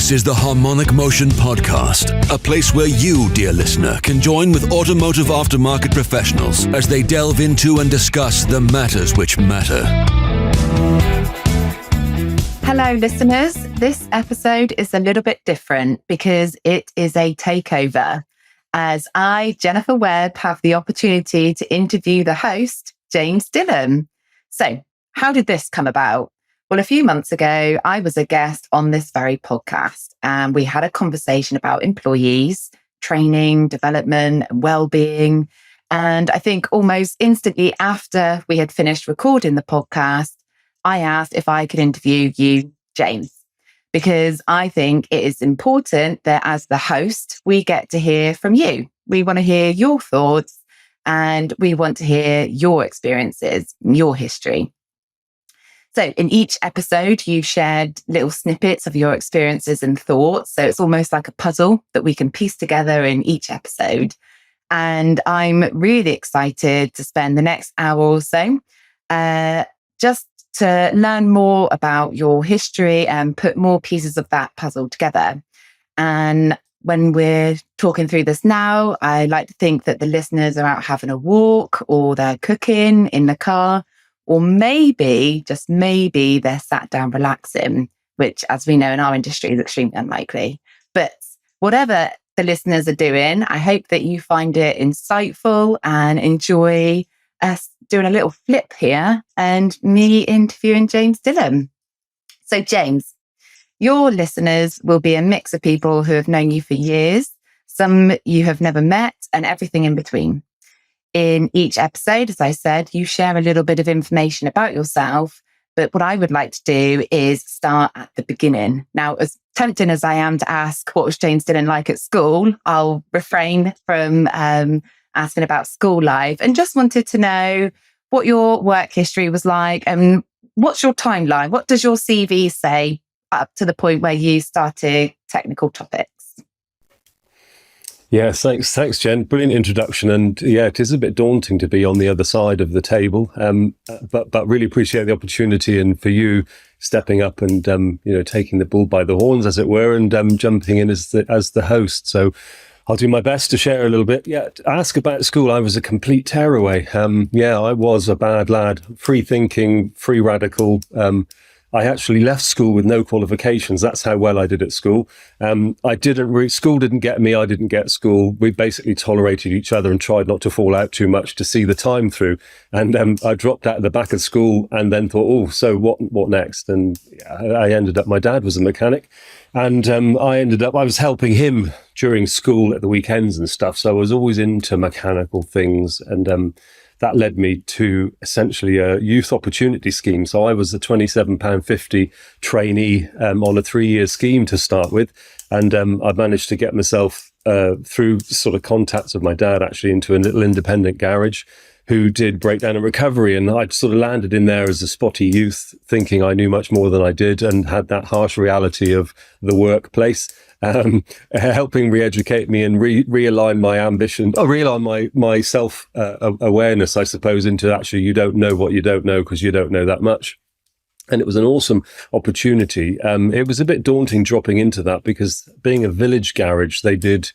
This is the Harmonic Motion podcast, a place where you, dear listener, can join with automotive aftermarket professionals as they delve into and discuss the matters which matter. Hello, listeners. This episode is a little bit different because it is a takeover, as I, Jennifer Webb, have the opportunity to interview the host, James Dillon. So, how did this come about? Well, a few months ago, I was a guest on this very podcast, and we had a conversation about employees, training, development, and well-being. And I think almost instantly after we had finished recording the podcast, I asked if I could interview you, James, because I think it is important that as the host, we get to hear from you. We want to hear your thoughts, and we want to hear your experiences, your history. So in each episode, you've shared little snippets of your experiences and thoughts. So it's almost like a puzzle that we can piece together in each episode. And I'm really excited to spend the next hour or so just to learn more about your history and put more pieces of that puzzle together. And when we're talking through this now, I like to think that the listeners are out having a walk, or they're cooking in the car, or maybe, just maybe, they're sat down relaxing, which, as we know in our industry, is extremely unlikely. But whatever the listeners are doing, I hope that you find it insightful and enjoy us doing a little flip here and me interviewing James Dillon. So, James, your listeners will be a mix of people who have known you for years, some you have never met, and everything in between. In each episode, as I said, you share a little bit of information about yourself, but what I would like to do is start at the beginning. Now, as tempting as I am to ask what was James Dillon like at school, I'll refrain from asking about school life, and just wanted to know what your work history was like and what's your timeline? What does your CV say up to the point where you started technical topics? Yeah, thanks, Jen. Brilliant introduction, and yeah, it is a bit daunting to be on the other side of the table, but really appreciate the opportunity, and for you stepping up and taking the bull by the horns, as it were, and jumping in as the host. So I'll do my best to share a little bit. Yeah, to ask about school, I was a complete tearaway. I was a bad lad, free thinking, free radical. I actually left school with no qualifications. That's how well I did at school. School didn't get me. I didn't get school. We basically tolerated each other and tried not to fall out too much to see the time through. And I dropped out at the back of school and then thought, so what next? And I ended up, my dad was a mechanic, and I was helping him during school at the weekends and stuff. So I was always into mechanical things, and that led me to essentially a youth opportunity scheme. So I was a £27.50 trainee on a 3-year scheme to start with. And I managed to get myself through sort of contacts with my dad actually into a little independent garage who did breakdown and recovery. And I'd sort of landed in there as a spotty youth, thinking I knew much more than I did, and had that harsh reality of the workplace. Helping re-educate me and realign my ambition, realign my self awareness, I suppose, into actually you don't know what you don't know because you don't know that much. And it was an awesome opportunity. It was a bit daunting dropping into that, because being a village garage, they did,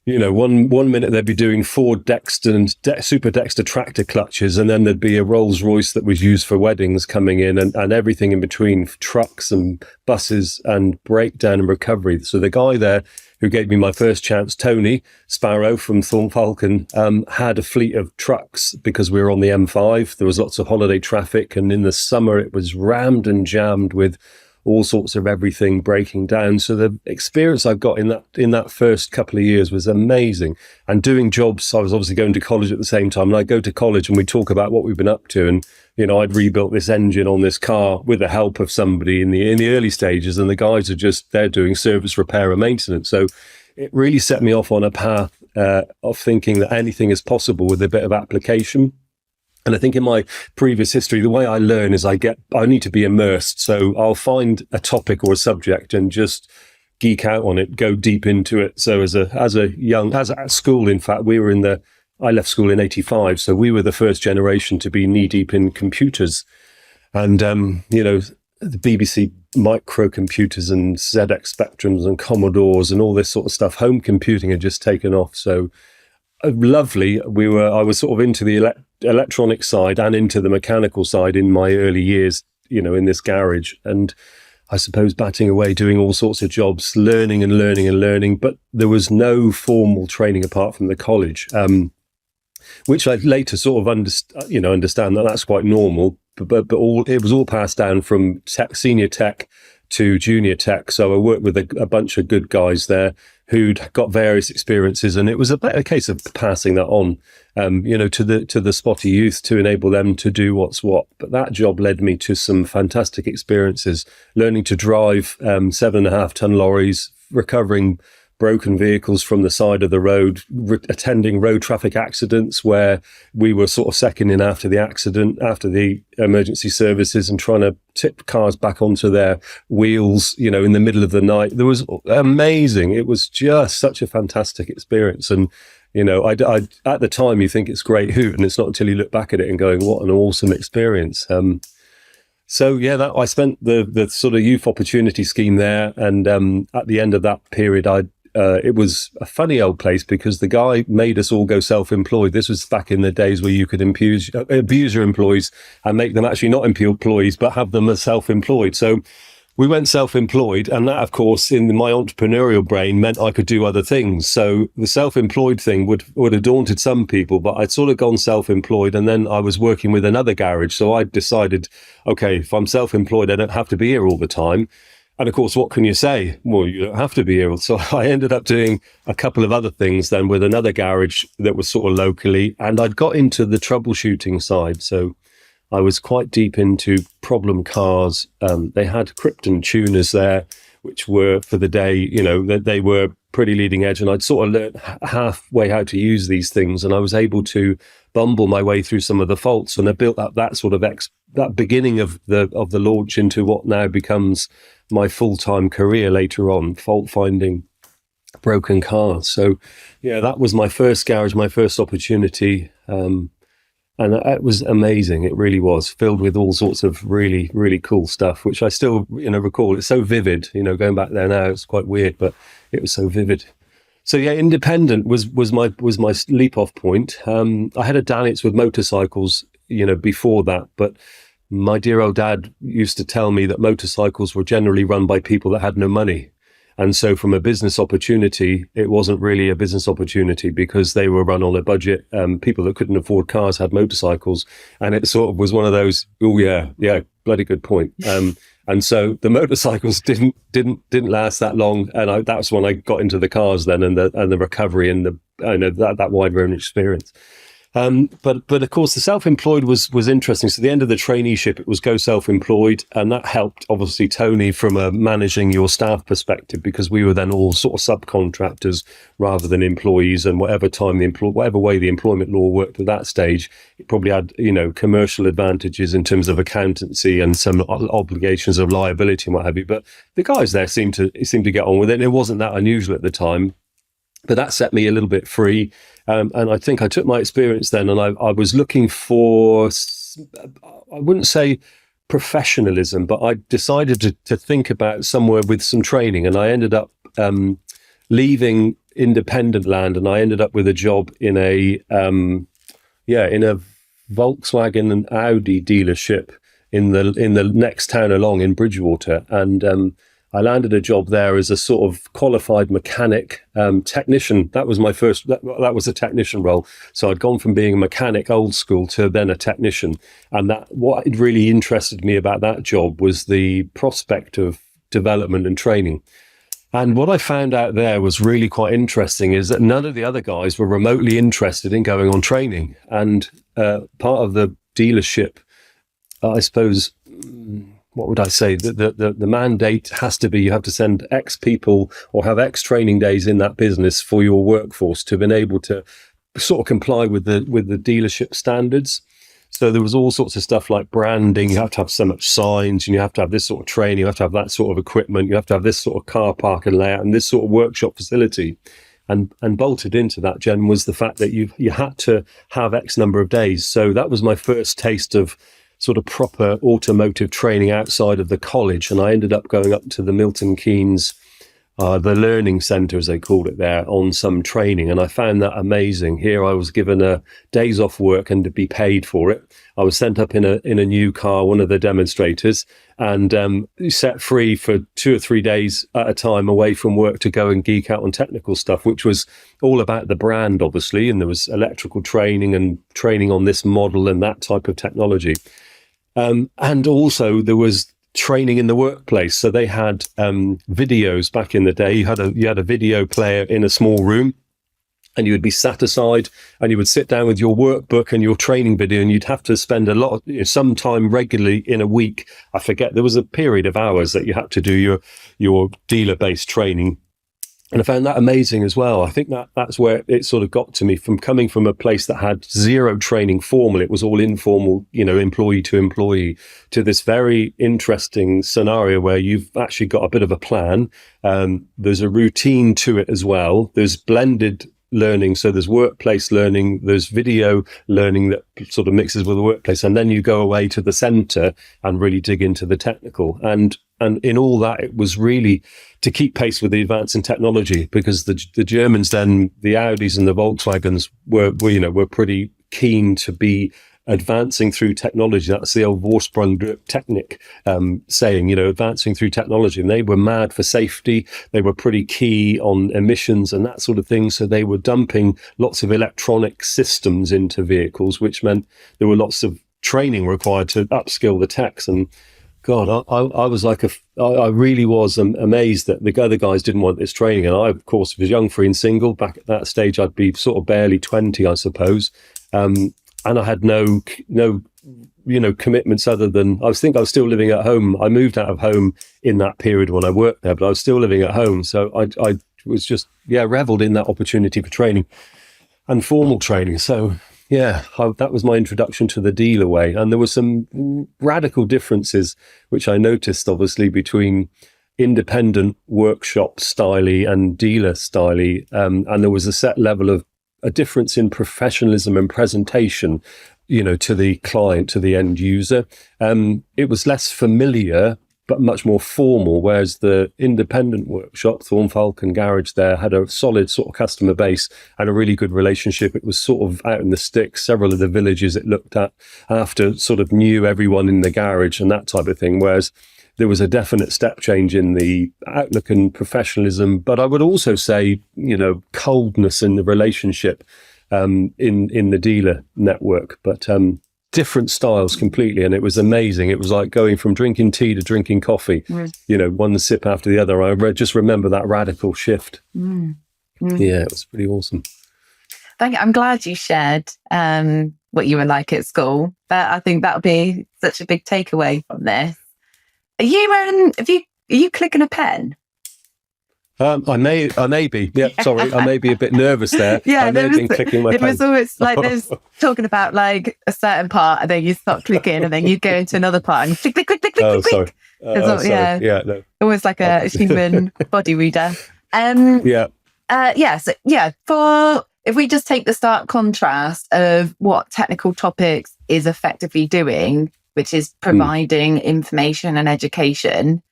one minute they'd be doing Ford Dexter and Super Dexter tractor clutches, and then there'd be a Rolls Royce that was used for weddings coming in, and everything in between, trucks and buses and breakdown and recovery. So the guy there who gave me my first chance, Tony Sparrow from Thorn Falcon, had a fleet of trucks because we were on the M5. There was lots of holiday traffic, and in the summer it was rammed and jammed with all sorts of everything breaking down. So the experience I got in that first couple of years was amazing. And doing jobs, I was obviously going to college at the same time, and I'd go to college and we'd talk about what we've been up to. And, I'd rebuilt this engine on this car with the help of somebody in the early stages, and the guys are they're doing service, repair and maintenance. So it really set me off on a path of thinking that anything is possible with a bit of application. And I think in my previous history, the way I learn is I need to be immersed. So I'll find a topic or a subject and just geek out on it, go deep into it. So at school, in fact, I left school in 85. So we were the first generation to be knee deep in computers. And, the BBC microcomputers and ZX Spectrums and Commodores and all this sort of stuff. Home computing had just taken off. So lovely. I was sort of into the electronic side and into the mechanical side in my early years, in this garage. And I suppose batting away, doing all sorts of jobs, learning and learning and learning. But there was no formal training apart from the college, which I later sort of understand that that's quite normal. But it was all passed down from senior tech to junior tech. So I worked with a bunch of good guys there who'd got various experiences, and it was a case of passing that on, to the spotty youth to enable them to do what's what. But that job led me to some fantastic experiences, learning to drive 7.5 ton lorries, recovering broken vehicles from the side of the road, attending road traffic accidents where we were sort of second in after the accident, after the emergency services, and trying to tip cars back onto their wheels, in the middle of the night. It was amazing. It was just such a fantastic experience. And, I at the time you think it's great hoot, and it's not until you look back at it and going, what an awesome experience. So yeah, I spent the sort of youth opportunity scheme there. And at the end of that period, it was a funny old place because the guy made us all go self-employed. This was back in the days where you could abuse your employees and make them actually not employees, but have them as self-employed. So we went self-employed, and that, of course, in my entrepreneurial brain meant I could do other things. So the self-employed thing would have daunted some people, but I'd sort of gone self-employed, and then I was working with another garage. So I decided, okay, if I'm self-employed, I don't have to be here all the time. And of course, what can you say? Well, you don't have to be here. So I ended up doing a couple of other things then with another garage that was sort of locally, and I'd got into the troubleshooting side. So I was quite deep into problem cars. They had Krypton tuners there, which were for the day, they were pretty leading edge. And I'd sort of learned halfway how to use these things. And I was able to bumble my way through some of the faults. And I built up that sort of that beginning of the launch into what now becomes my full-time career later on, fault finding broken cars. So yeah, that was my first garage, my first opportunity. And it was amazing. It really was, filled with all sorts of really, really cool stuff, which I still, recall. It's so vivid, going back there now, it's quite weird, but it was so vivid. So yeah, independent was my leap off point. I had a dalliance with motorcycles, before that, but my dear old dad used to tell me that motorcycles were generally run by people that had no money. And so from a business opportunity, it wasn't really a business opportunity because they were run on a budget. People that couldn't afford cars had motorcycles. And it sort of was one of those, oh yeah, bloody good point. And so the motorcycles didn't last that long. And that's when I got into the cars then, and the recovery and that wide range experience. But of course, the self-employed was interesting. So the end of the traineeship, it was go self-employed, and that helped obviously Tony from a managing your staff perspective, because we were then all sort of subcontractors rather than employees. And whatever way the employment law worked at that stage, it probably had commercial advantages in terms of accountancy and some obligations of liability and what have you. But the guys there seemed to get on with it. It wasn't that unusual at the time. But that set me a little bit free. And I think I took my experience then, and I was looking for, I wouldn't say professionalism, but I decided to think about somewhere with some training. And I ended up leaving independent land, and I ended up with a job in a Volkswagen and Audi dealership in the next town along in Bridgewater. And I landed a job there as a sort of qualified mechanic, technician. That was my first, that was a technician role. So I'd gone from being a mechanic old school to then a technician. And what really interested me about that job was the prospect of development and training. And what I found out there was really quite interesting is that none of the other guys were remotely interested in going on training. And part of the dealership, I suppose, what would I say? The mandate has to be you have to send X people or have X training days in that business for your workforce to be able to sort of comply with the dealership standards. So there was all sorts of stuff like branding. You have to have so much signs, and you have to have this sort of training. You have to have that sort of equipment. You have to have this sort of car park and layout and this sort of workshop facility. And bolted into that, Jen, was the fact that you had to have X number of days. So that was my first taste of sort of proper automotive training outside of the college. And I ended up going up to the Milton Keynes, the learning centre, as they called it there, on some training. And I found that amazing. Here I was given a days off work and to be paid for it. I was sent up in a new car, one of the demonstrators, and set free for 2 or 3 days at a time away from work to go and geek out on technical stuff, which was all about the brand, obviously. And there was electrical training and training on this model and that type of technology. And also there was training in the workplace. So they had videos back in the day. You had a video player in a small room, and you would be sat aside and you would sit down with your workbook and your training video, and you'd have to spend some time regularly in a week. I forget, there was a period of hours that you had to do your dealer-based training. And I found that amazing as well. I think that's where it sort of got to me, from coming from a place that had zero training formal. It was all informal, employee to employee, to this very interesting scenario where you've actually got a bit of a plan. There's a routine to it as well. There's blended learning. So there's workplace learning, there's video learning that sort of mixes with the workplace. And then you go away to the center and really dig into the technical. And in all that, it was really to keep pace with the advance in technology, because the Germans then, the Audis and the Volkswagens were pretty keen to be advancing through technology. That's the old Vorsprung-Technik saying, advancing through technology. And they were mad for safety. They were pretty key on emissions and that sort of thing. So they were dumping lots of electronic systems into vehicles, which meant there were lots of training required to upskill the techs. And God, I was I really was amazed that the other guys didn't want this training. And I, of course, was young, free and single. Back at that stage, I'd be sort of barely 20, I suppose. And I had no commitments other than, I was still living at home. I moved out of home in that period when I worked there, but I was still living at home. So I was just, reveled in that opportunity for training and formal training. So that was my introduction to the dealer way. And there were some radical differences, which I noticed obviously between independent workshop style and dealer style. And there was a set level of a difference in professionalism and presentation, to the client, to the end user. It was less familiar, but much more formal, whereas the independent workshop, Thornfalken Garage there, had a solid sort of customer base and a really good relationship. It was sort of out in the sticks. Several of the villages it looked at after sort of knew everyone in the garage and that type of thing, whereas there was a definite step change in the outlook and professionalism, but I would also say, coldness in the relationship in the dealer network, but different styles completely. And it was amazing. It was like going from drinking tea to drinking coffee, one sip after the other. I just remember that radical shift. Yeah, it was pretty awesome. Thank you. I'm glad you shared what you were like at school, but I think that'll be such a big takeaway from this. Are you clicking a pen? I may be. Yeah, sorry. I may be a bit nervous there. Yeah, I may have been clicking my pen. It was always like there's talking about like a certain part, and then you start clicking, and then you go into another part and click, click, click, click, click, sorry. click. Sorry. Yeah, no. Almost like a human body reader. For if we just take the stark contrast of what technical topics is effectively doing, which is providing information and education,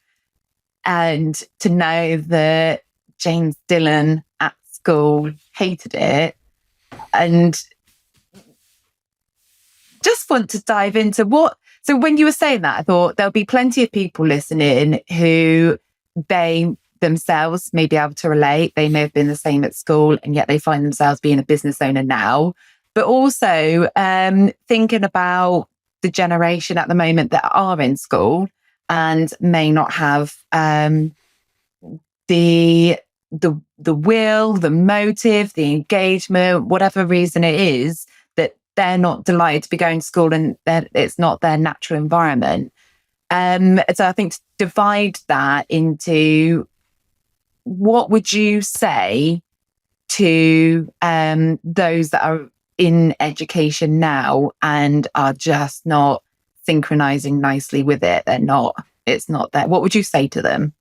and to know that James Dillon at school hated it, and just want to dive into so when you were saying that, I thought there'll be plenty of people listening who they themselves may be able to relate. They may have been the same at school and yet they find themselves being a business owner now, but also thinking about the generation at the moment that are in school and may not have the will, the motive, the engagement, whatever reason it is, that they're not delighted to be going to school and that it's not their natural environment. So I think to divide that into, what would you say to those that are in education now and are just not synchronizing nicely with it? It's not there. What would you say to them?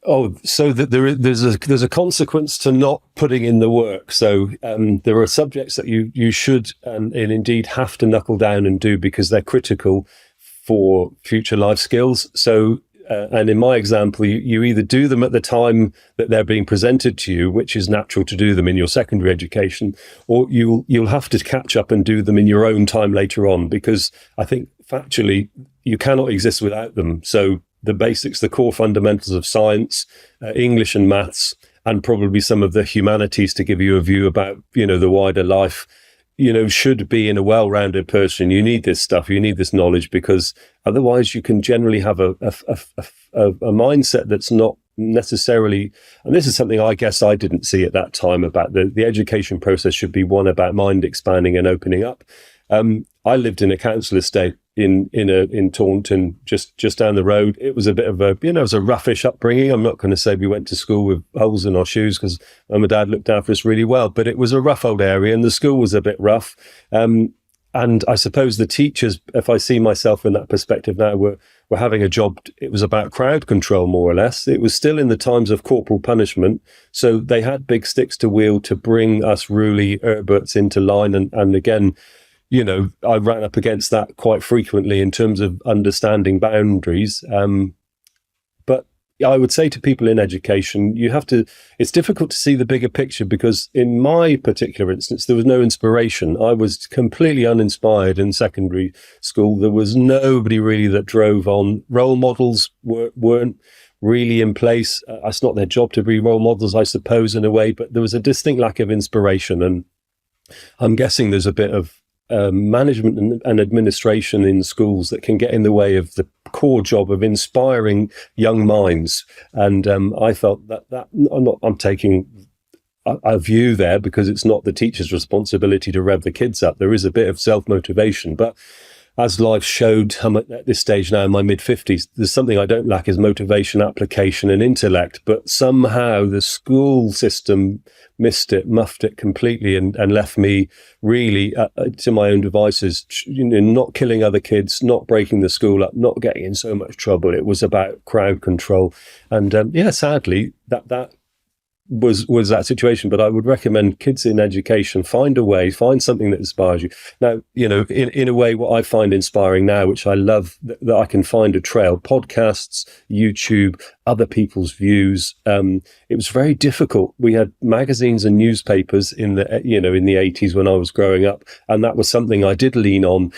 So that there's a consequence to not putting in the work. So there are subjects that you should and indeed have to knuckle down and do because they're critical for future life skills. So and in my example, you either do them at the time that they're being presented to you, which is natural to do them in your secondary education, or you'll have to catch up and do them in your own time later on, because I think factually you cannot exist without them. So the basics, the core fundamentals of science, English and maths, and probably some of the humanities to give you a view about, the wider life, should be in a well-rounded person. You need this stuff, you need this knowledge, because otherwise you can generally have a mindset that's not necessarily, and this is something I guess I didn't see at that time, about the education process should be one about mind expanding and opening up. I lived in a council estate in Taunton, just down the road. It was a bit of it was a roughish upbringing. I'm not going to say we went to school with holes in our shoes, because mum and dad looked after us really well, but it was a rough old area and the school was a bit rough. And I suppose the teachers, if I see myself in that perspective now, were having a job. It was about crowd control, more or less. It was still in the times of corporal punishment. So they had big sticks to wield to bring us Ruli Herberts into line. And again, I ran up against that quite frequently in terms of understanding boundaries. But I would say to people in education, it's difficult to see the bigger picture, because in my particular instance, there was no inspiration. I was completely uninspired in secondary school. There was nobody really that drove on. Role models weren't really in place. It's not their job to be role models, I suppose, in a way, but there was a distinct lack of inspiration. And I'm guessing there's a bit of management and administration in schools that can get in the way of the core job of inspiring young minds. And I felt that I'm taking a view there, because it's not the teacher's responsibility to rev the kids up. There is a bit of self-motivation, but as life showed, I'm at this stage now in my mid-50s, there's something I don't lack, is motivation, application and intellect. But somehow the school system missed it, muffed it completely, and left me really to my own devices, not killing other kids, not breaking the school up, not getting in so much trouble. It was about crowd control. And sadly, that was that situation. But I would recommend kids in education, find something that inspires you. Now, in a way, what I find inspiring now, which I love, that I can find a trail, podcasts, YouTube, other people's views. It was very difficult. We had magazines and newspapers in the 80s when I was growing up. And that was something I did lean on.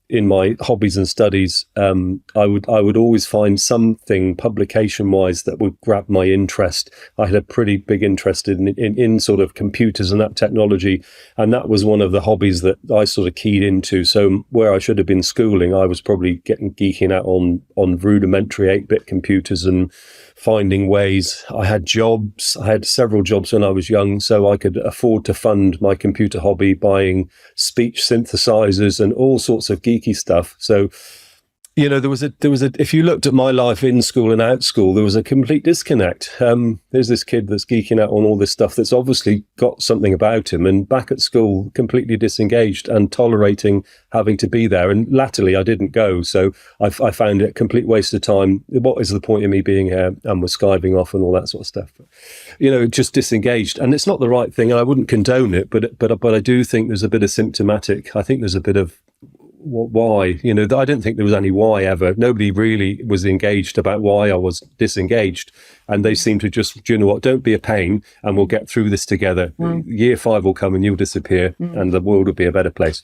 In my hobbies and studies, I would always find something publication-wise that would grab my interest. I had a pretty big interest in sort of computers and that technology, and that was one of the hobbies that I sort of keyed into. So where I should have been schooling, I was probably geeking out on rudimentary 8-bit computers and finding ways. I had jobs. I had several jobs when I was young, so I could afford to fund my computer hobby, buying speech synthesizers and all sorts of geeky stuff. So, there was a, if you looked at my life in school and out school, there was a complete disconnect. There's this kid that's geeking out on all this stuff that's obviously got something about him, and back at school, completely disengaged and tolerating having to be there. And latterly, I didn't go. So I found it a complete waste of time. What is the point of me being here? And was skiving off and all that sort of stuff. But, just disengaged. And it's not the right thing. And I wouldn't condone it, but I do think there's a bit of symptomatic. I think there's a bit of why, I don't think there was any why ever. Nobody really was engaged about why I was disengaged. And they seem to just, don't be a pain and we'll get through this together. Year 5 will come and you'll disappear and the world will be a better place.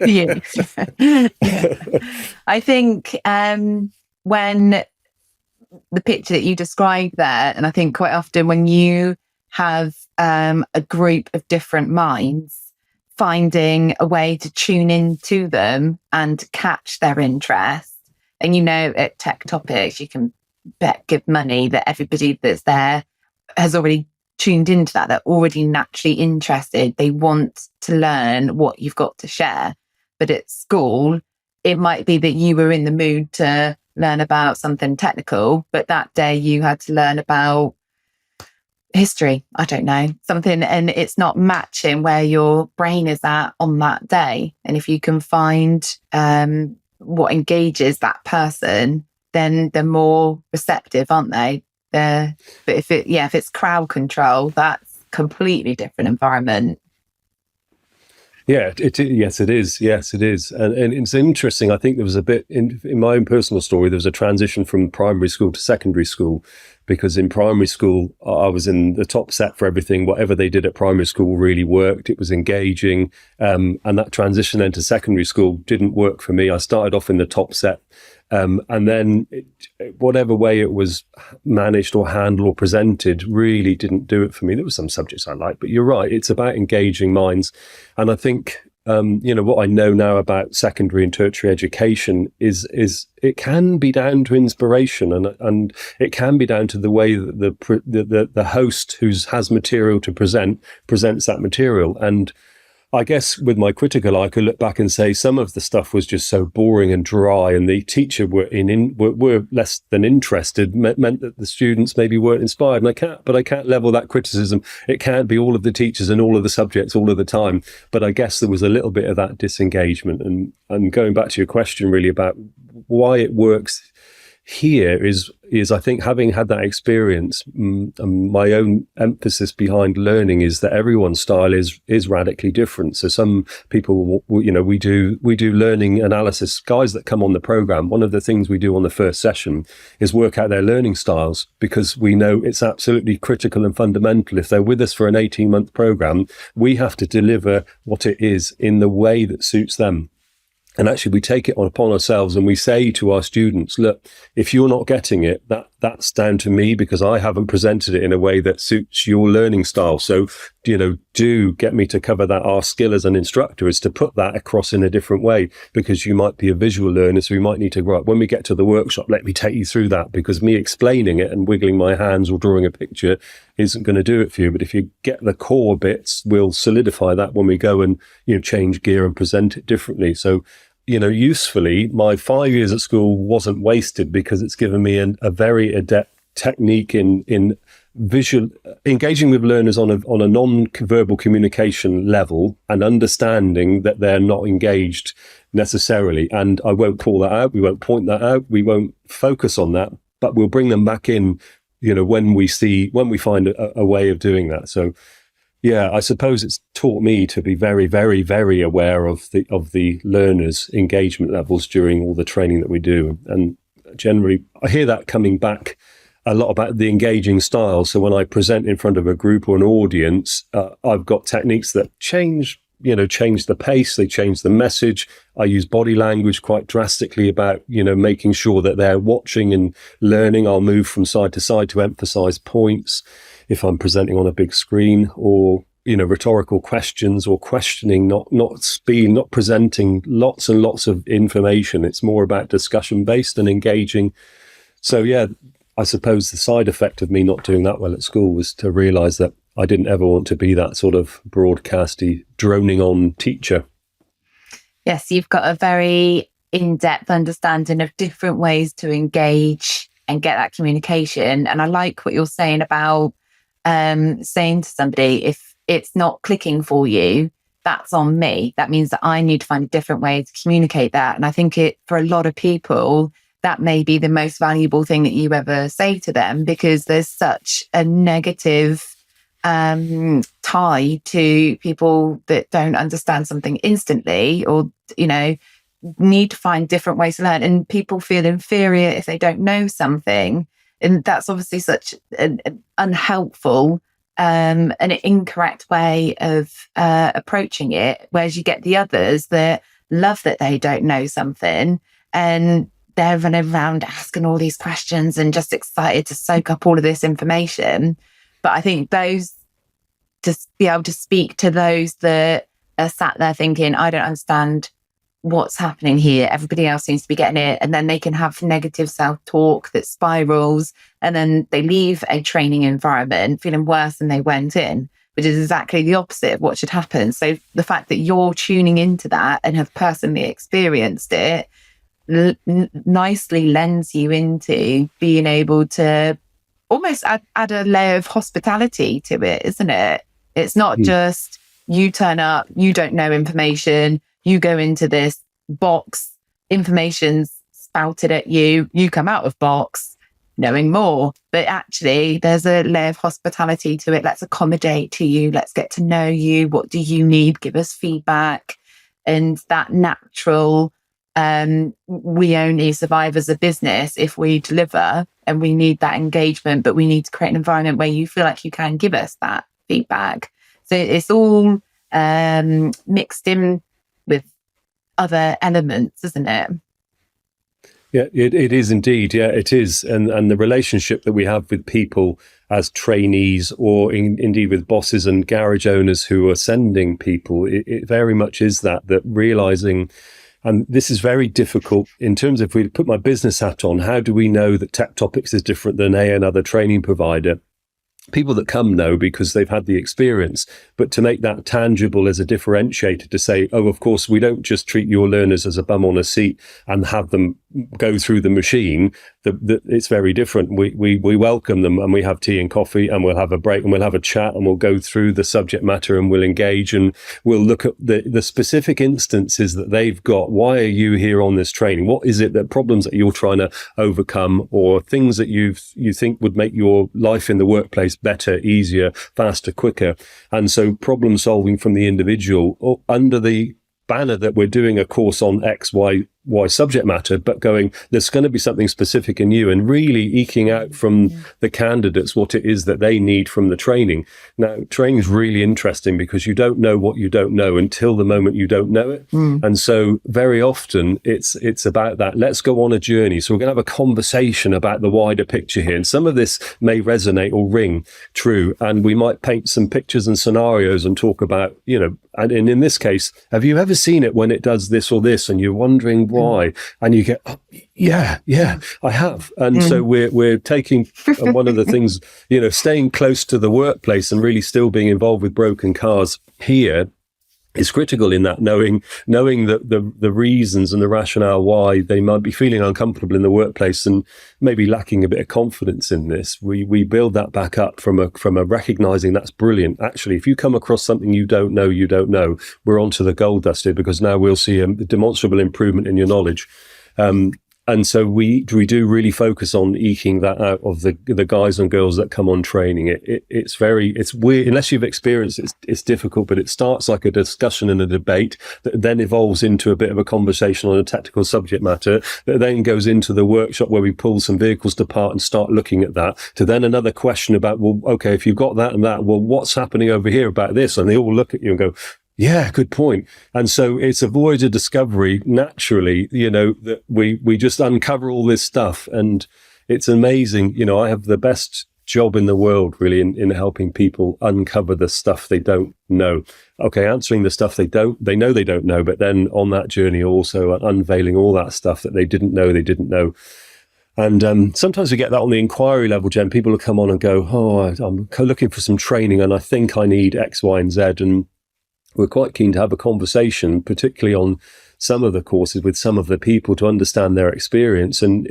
Yeah. I think when the picture that you described there, and I think quite often when you have a group of different minds, finding a way to tune into them and catch their interest. And at Tech Topics, you can give money that everybody that's there has already tuned into that. They're already naturally interested. They want to learn what you've got to share. But at school, it might be that you were in the mood to learn about something technical, but that day you had to learn about history, I don't know, something, and it's not matching where your brain is at on that day. And if you can find what engages that person, then they're more receptive, aren't they? But if it's crowd control, that's completely different environment. Yeah, yes, it is. Yes, it is. And it's interesting. I think there was a bit in my own personal story, there was a transition from primary school to secondary school, because in primary school, I was in the top set for everything. Whatever they did at primary school really worked. It was engaging. And that transition then to secondary school didn't work for me. I started off in the top set. And then whatever way it was managed or handled or presented really didn't do it for me. There were some subjects I liked, but you're right. It's about engaging minds. And I think, what I know now about secondary and tertiary education is it can be down to inspiration, and it can be down to the way that the host who has material to presents that material. And I guess with my critical eye, I could look back and say some of the stuff was just so boring and dry, and the teacher were less than interested, meant that the students maybe weren't inspired. And I can't level that criticism. It can't be all of the teachers and all of the subjects all of the time. But I guess there was a little bit of that disengagement. And going back to your question really about why it works here is I think, having had that experience, my own emphasis behind learning is that everyone's style is radically different. So some people, we do learning analysis. Guys that come on the program, one of the things we do on the first session is work out their learning styles, because we know it's absolutely critical and fundamental. If they're with us for an 18-month program, we have to deliver what it is in the way that suits them. And actually, we take it upon ourselves and we say to our students, look, if you're not getting it, that's down to me, because I haven't presented it in a way that suits your learning style. So, do get me to cover that. Our skill as an instructor is to put that across in a different way, because you might be a visual learner, so we might need to grow up. When we get to the workshop, let me take you through that, because me explaining it and wiggling my hands or drawing a picture isn't going to do it for you. But if you get the core bits, we'll solidify that when we go and, change gear and present it differently. So, usefully, my 5 years at school wasn't wasted, because it's given me a very adept technique in visual engaging with learners on a non-verbal communication level, and understanding that they're not engaged necessarily. And I won't call that out. We won't point that out. We won't focus on that, but we'll bring them back in, when we find a way of doing that. So, yeah, I suppose it's taught me to be very, very, very aware of the learners' engagement levels during all the training that we do. And generally, I hear that coming back a lot about the engaging style. So when I present in front of a group or an audience, I've got techniques that change the pace, they change the message. I use body language quite drastically about, making sure that they're watching and learning. I'll move from side to side to emphasize points if I'm presenting on a big screen, or, rhetorical questions or questioning, not speed, not presenting lots and lots of information. It's more about discussion based and engaging. So, yeah, I suppose the side effect of me not doing that well at school was to realize that I didn't ever want to be that sort of broadcasty, droning on teacher. Yes, you've got a very in-depth understanding of different ways to engage and get that communication. And I like what you're saying about saying to somebody, if it's not clicking for you, that's on me. That means that I need to find a different way to communicate that. And I think for a lot of people, that may be the most valuable thing that you ever say to them, because there's such a negative tie to people that don't understand something instantly, or, need to find different ways to learn. And people feel inferior if they don't know something. And that's obviously such an unhelpful and an incorrect way of approaching it. Whereas you get the others that love that they don't know something, and they're running around asking all these questions and just excited to soak up all of this information. But I think those, just be able to speak to those that are sat there thinking, I don't understand what's happening here. Everybody else seems to be getting it. And then they can have negative self-talk that spirals. And then they leave a training environment feeling worse than they went in, which is exactly the opposite of what should happen. So the fact that you're tuning into that and have personally experienced it nicely lends you into being able to almost add a layer of hospitality to it, isn't it? It's not just you turn up, you don't know information, you go into this box, information's spouted at you, you come out of box knowing more. But actually, there's a layer of hospitality to it. Let's accommodate to you. Let's get to know you. What do you need? Give us feedback. And that natural, we only survive as a business if we deliver, and we need that engagement, but we need to create an environment where you feel like you can give us that feedback. So it's all mixed in with other elements, isn't it? Yeah, it is indeed. Yeah, it is. And the relationship that we have with people as trainees, or indeed with bosses and garage owners who are sending people, it very much is that realizing, and this is very difficult in terms of, if we put my business hat on, how do we know that Tech Topics is different than another training provider? People that come know because they've had the experience, but to make that tangible as a differentiator, to say, oh, of course, we don't just treat your learners as a bum on a seat and have them go through the machine. It's very different. We welcome them, and we have tea and coffee, and we'll have a break, and we'll have a chat, and we'll go through the subject matter, and we'll engage, and we'll look at the specific instances that they've got. Why are you here on this training? What is it, that problems that you're trying to overcome, or things that you think would make your life in the workplace better, easier, faster, quicker? And so problem solving from the individual, under the banner that we're doing a course on X, Y subject matter, but going, there's going to be something specific in you, and really eking out from the candidates what it is that they need from the training. Now, training is really interesting because you don't know what you don't know until the moment you don't know it. And so very often it's about that. Let's go on a journey. So we're going to have a conversation about the wider picture here. And some of this may resonate or ring true. And we might paint some pictures and scenarios and talk about, and in this case, have you ever seen it when it does this or this? And you're wondering why, and you get, oh, yeah, I have. And so we're taking one of the things, staying close to the workplace and really still being involved with broken cars here is critical in that, knowing that the reasons and the rationale why they might be feeling uncomfortable in the workplace and maybe lacking a bit of confidence in this. We build that back up from a recognizing that's brilliant. Actually, if you come across something you don't know, we're onto the gold dust here, because now we'll see a demonstrable improvement in your knowledge. And so we do really focus on eking that out of the guys and girls that come on training. It's weird, unless you've experienced it, it's difficult, but it starts like a discussion and a debate that then evolves into a bit of a conversation on a technical subject matter, that then goes into the workshop where we pull some vehicles apart and start looking at that, to then another question about, well, okay, if you've got that and that, well, what's happening over here about this? And they all look at you and go, yeah, good point. And so it's a voyage of discovery naturally, that we just uncover all this stuff. And it's amazing. I have the best job in the world, really, in helping people uncover the stuff they don't know. Okay, answering the stuff they know they don't know, but then on that journey also unveiling all that stuff that they didn't know. And sometimes we get that on the inquiry level, Jen. People will come on and go, oh, I'm looking for some training and I think I need X, Y, and Z. And we're quite keen to have a conversation, particularly on some of the courses with some of the people, to understand their experience. And,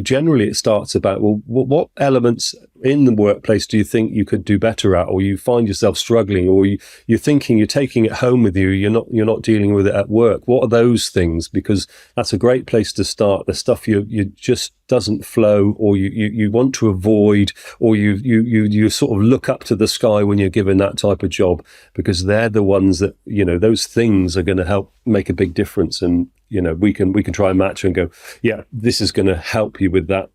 generally it starts about, well, what elements in the workplace do you think you could do better at, or you find yourself struggling, or you're thinking you're taking it home with you, you're not dealing with it at work? What are those things? Because that's a great place to start. The stuff you just doesn't flow, or you want to avoid, or you sort of look up to the sky when you're given that type of job, because they're the ones that, those things are going to help make a big difference. And, we can try and match and go, yeah, this is going to help you with that.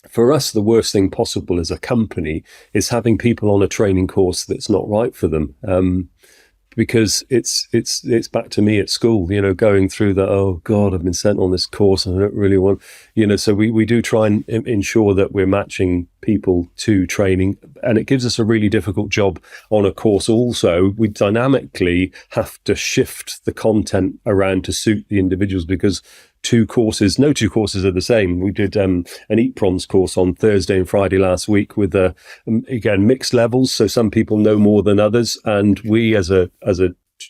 For us, the worst thing possible as a company is having people on a training course that's not right for them. Because it's back to me at school, going through the, oh God, I've been sent on this course and I don't really want, so we do try and ensure that we're matching people to training, and it gives us a really difficult job on a course. Also, we dynamically have to shift the content around to suit the individuals, because no two courses are the same. We did an Eat Proms course on Thursday and Friday last week with again mixed levels, so some people know more than others, and we as a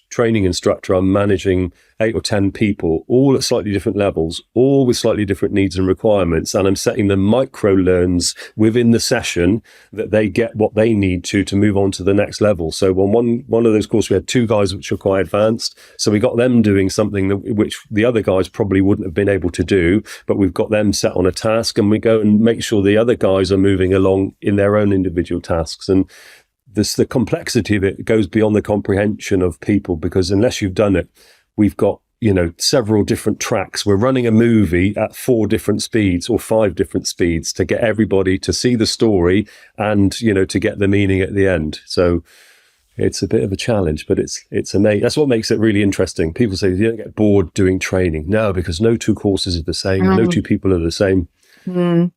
training instructor, I'm managing 8 or 10 people, all at slightly different levels, all with slightly different needs and requirements. And I'm setting them micro learns within the session that they get what they need to move on to the next level. So on one of those courses, we had 2 guys which are quite advanced. So we got them doing something which the other guys probably wouldn't have been able to do, but we've got them set on a task, and we go and make sure the other guys are moving along in their own individual tasks. And the complexity of it goes beyond the comprehension of people, because unless you've done it, we've got, several different tracks. We're running a movie at 4 different speeds or 5 different speeds to get everybody to see the story and, to get the meaning at the end. So it's a bit of a challenge, but it's amazing. That's what makes it really interesting. People say you don't get bored doing training. No, because no 2 courses are the same. No 2 people are the same. No.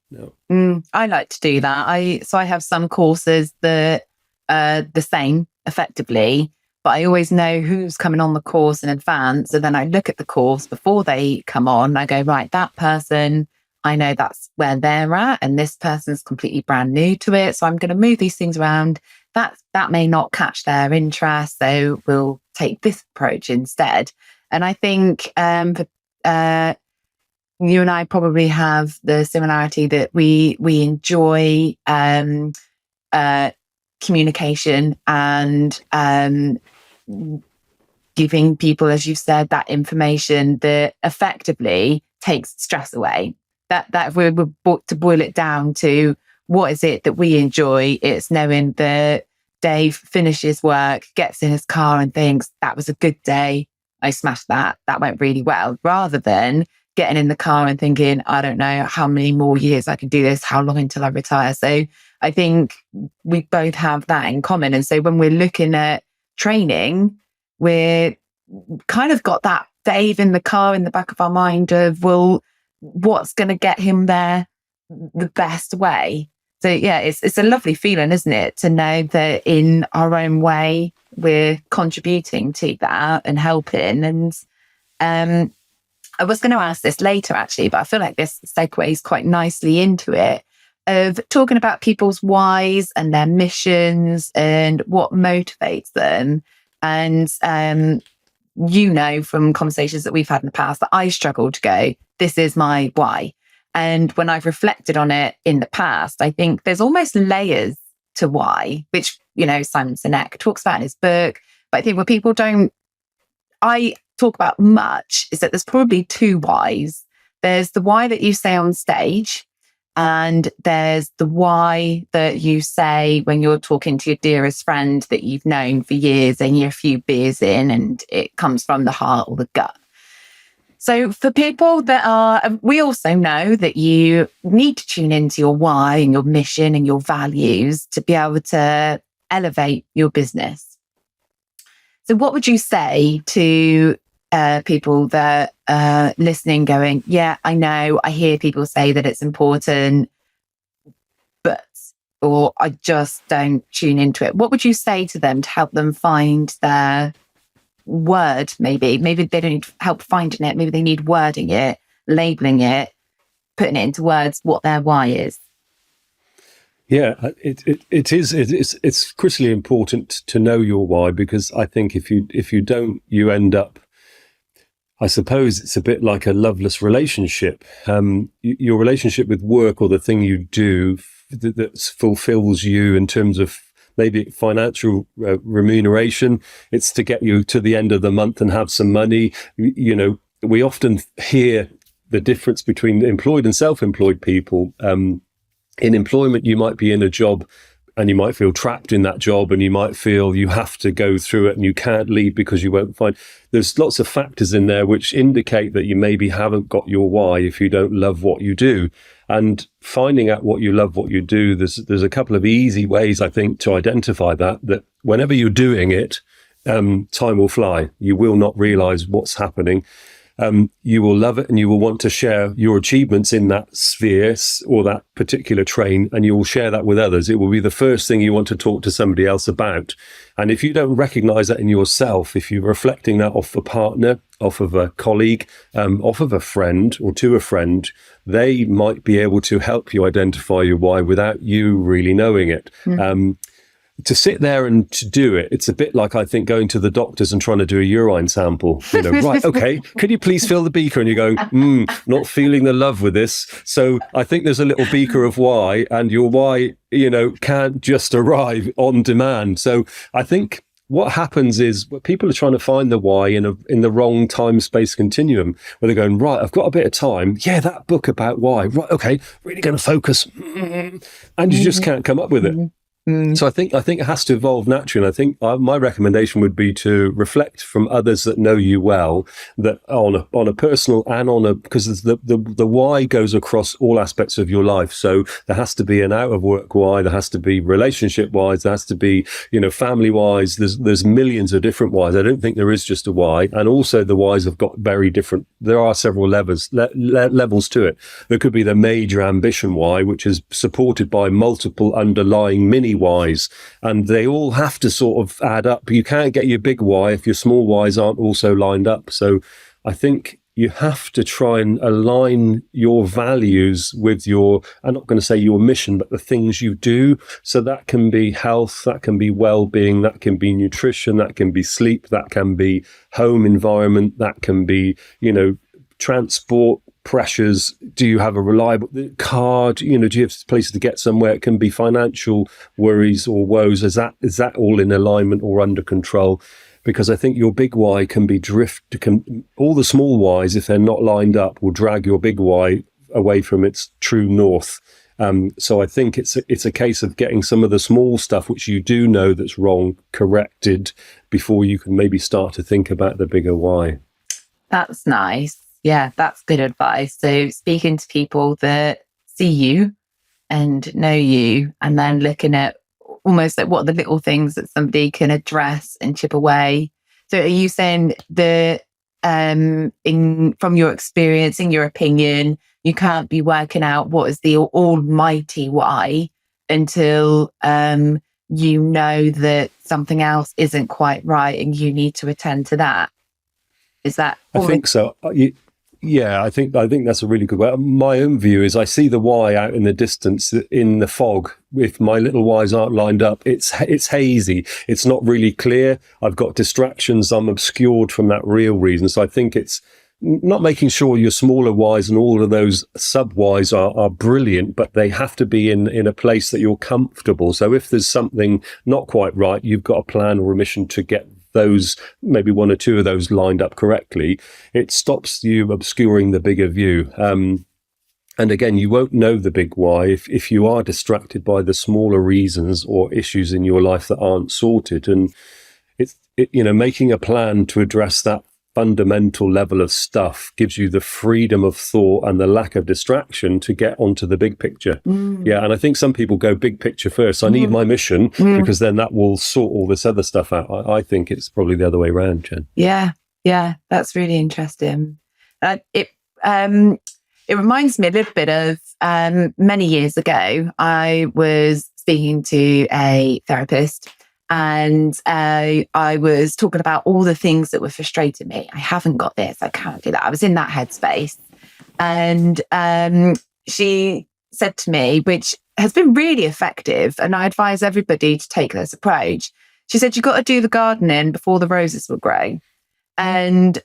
I like to do that. I have some courses that the same effectively, but I always know who's coming on the course in advance, and then I look at the course before they come on. I go, right, that person, I know that's where they're at, and this person's completely brand new to it, so I'm going to move these things around. That may not catch their interest, so we'll take this approach instead. And I think you and I probably have the similarity that we enjoy communication and giving people, as you've said, that information that effectively takes stress away. That if we were to boil it down to what is it that we enjoy, it's knowing that Dave finishes work, gets in his car and thinks, that was a good day, I smashed that went really well, rather than getting in the car and thinking, I don't know how many more years I can do this, how long until I retire. So I think we both have that in common. And so when we're looking at training, we're kind of got that Dave in the car in the back of our mind of, well, what's going to get him there the best way? So yeah, it's a lovely feeling, isn't it, to know that in our own way, we're contributing to that and helping. And I was going to ask this later, actually, but I feel like this segues quite nicely into it, of talking about people's whys and their missions and what motivates them. And from conversations that we've had in the past that I struggle to go, this is my why. And when I've reflected on it in the past, I think there's almost layers to why, which, Simon Sinek talks about in his book. But I think what people I talk about much is that there's probably 2 whys. There's the why that you say on stage, and there's the why that you say when you're talking to your dearest friend that you've known for years and you're a few beers in and it comes from the heart or the gut. So for people we also know that you need to tune into your why and your mission and your values to be able to elevate your business. So what would you say to people that are listening going, yeah, I know, I hear people say that it's important, or I just don't tune into it. What would you say to them to help them find their word? Maybe they don't need help finding it. Maybe they need wording it, labeling it, putting it into words, what their why is. Yeah, it's critically important to know your why, because I think if you don't, you end up, I suppose it's a bit like a loveless relationship. Your relationship with work or the thing you do that fulfills you in terms of maybe financial remuneration, it's to get you to the end of the month and have some money. We often hear the difference between employed and self-employed people. In employment, you might be in a job and you might feel trapped in that job, and you might feel you have to go through it and you can't leave because you won't find. There's lots of factors in there which indicate that you maybe haven't got your why if you don't love what you do. And finding out what you love, what you do, there's a couple of easy ways, I think, to identify that whenever you're doing it, time will fly. You will not realize what's happening. You will love it and you will want to share your achievements in that sphere or that particular train, and you will share that with others. It will be the first thing you want to talk to somebody else about. And if you don't recognize that in yourself, if you're reflecting that off a partner, off of a colleague, off of a friend or to a friend, they might be able to help you identify your why without you really knowing it. to sit there and to do it, it's a bit like, I think, going to the doctors and trying to do a urine sample. Right, okay, could you please fill the beaker? And you go, not feeling the love with this. So I think there's a little beaker of why, and your why, can't just arrive on demand. So I think what happens is people are trying to find the why in the wrong time space continuum, where they're going, right, I've got a bit of time. Yeah, that book about why. Right, okay, really going to focus, and you just can't come up with it. So I think it has to evolve naturally. And I think my recommendation would be to reflect from others that know you well, that on a personal and because the why goes across all aspects of your life. So there has to be an out of work why, there has to be relationship wise, there has to be, family wise. There's millions of different whys. I don't think there is just a why. And also the whys have got very different. There are several levels to it. There could be the major ambition why, which is supported by multiple underlying mini whys, and they all have to sort of add up. You can't get your big why if your small whys aren't also lined up. So I think you have to try and align your values with I'm not going to say your mission, but the things you do. So that can be health, that can be well-being, that can be nutrition, that can be sleep, that can be home environment, that can be, transport pressures. Do you have a reliable car? Do you have places to get somewhere? It can be financial worries or woes. Is that all in alignment or under control? Because I think your big why can be all the small whys, if they're not lined up, will drag your big why away from its true north. So I think it's a case of getting some of the small stuff which you do know that's wrong corrected before you can maybe start to think about the bigger why. That's nice. Yeah, that's good advice. So speaking to people that see you and know you, and then looking at almost like what are the little things that somebody can address and chip away. So are you saying that from your experience, in your opinion, you can't be working out what is the almighty why until you know that something else isn't quite right and you need to attend to that? Is that? I think so. Yeah, I think that's a really good way. My own view is I see the why out in the distance in the fog. If my little whys aren't lined up, it's hazy. It's not really clear. I've got distractions. I'm obscured from that real reason. So I think it's not making sure your smaller whys and all of those sub whys are brilliant, but they have to be in a place that you're comfortable. So if there's something not quite right, you've got a plan or a mission to get those, maybe one or two of those lined up correctly. It stops you obscuring the bigger view. And again, you won't know the big why if you are distracted by the smaller reasons or issues in your life that aren't sorted. And making a plan to address that fundamental level of stuff gives you the freedom of thought and the lack of distraction to get onto the big picture. Yeah, and I think some people go big picture first. I need my mission because then that will sort all this other stuff out. I think it's probably the other way around, Jen. Yeah, that's really interesting. It reminds me a little bit of many years ago, I was speaking to a therapist. And I was talking about all the things that were frustrating me. I haven't got this. I can't do that. I was in that headspace. And she said to me, which has been really effective, and I advise everybody to take this approach. She said, you've got to do the gardening before the roses will grow. And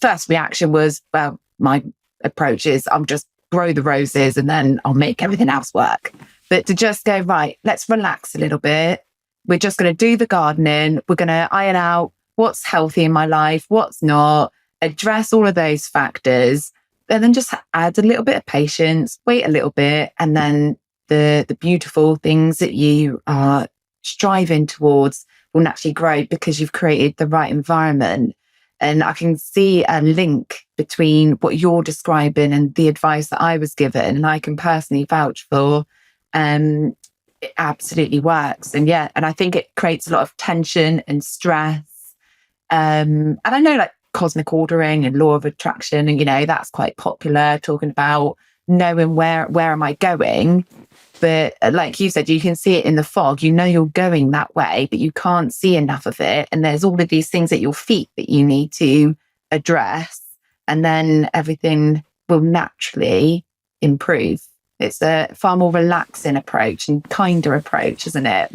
first reaction was, well, my approach is I'll just grow the roses and then I'll make everything else work. But to just go, right, let's relax a little bit. We're just going to do the gardening. We're going to iron out what's healthy in my life, what's not, address all of those factors, and then just add a little bit of patience, wait a little bit, and then the beautiful things that you are striving towards will naturally grow because you've created the right environment. And I can see a link between what you're describing and the advice that I was given, and I can personally vouch for. It absolutely works. And I think it creates a lot of tension and stress. And I know like cosmic ordering and law of attraction, and that's quite popular, talking about knowing where am I going. But like you said, you can see it in the fog. You're going that way, but you can't see enough of it. And there's all of these things at your feet that you need to address. And then everything will naturally improve. It's a far more relaxing approach and kinder approach, isn't it?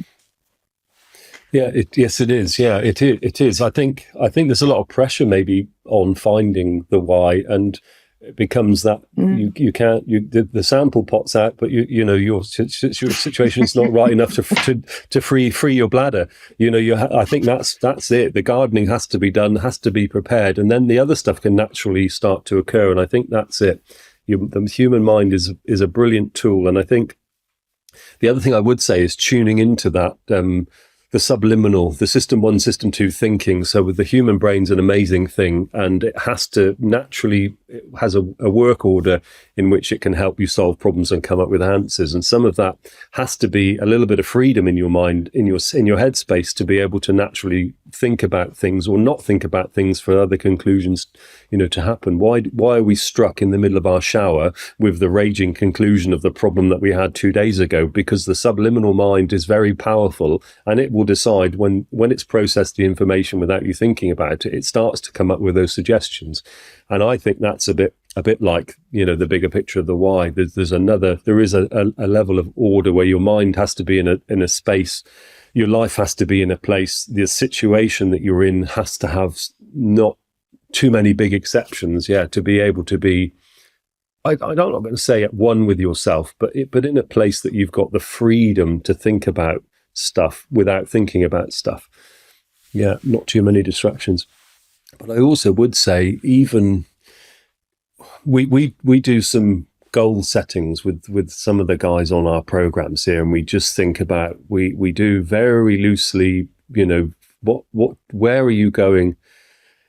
Yeah, yes, it is. Yeah, it is. I think there's a lot of pressure maybe on finding the why, and it becomes that you can't, the sample pot's out, but your situation's not right enough to free your bladder. I think that's it. The gardening has to be done, has to be prepared, and then the other stuff can naturally start to occur. And I think that's it. The human mind is a brilliant tool, and I think the other thing I would say is tuning into that. The subliminal, the system 1, system 2 thinking. So with the human brain's an amazing thing, and it has a work order in which it can help you solve problems and come up with answers. And some of that has to be a little bit of freedom in your mind, in your headspace, to be able to naturally think about things or not think about things for other conclusions, to happen. Why are we struck in the middle of our shower with the raging conclusion of the problem that we had 2 days ago? Because the subliminal mind is very powerful, and it will decide when it's processed the information without you thinking about it, it starts to come up with those suggestions. And I think that's a bit like, the bigger picture of the why. There is a level of order where your mind has to be in a space, your life has to be in a place, the situation that you're in has to have not too many big exceptions, to be able to be, I'm not going to say at one with yourself, but in a place that you've got the freedom to think about stuff without thinking about stuff. Yeah, not too many distractions. But I also would say, even we do some goal settings with some of the guys on our programs here, and we just think about, we do very loosely, where are you going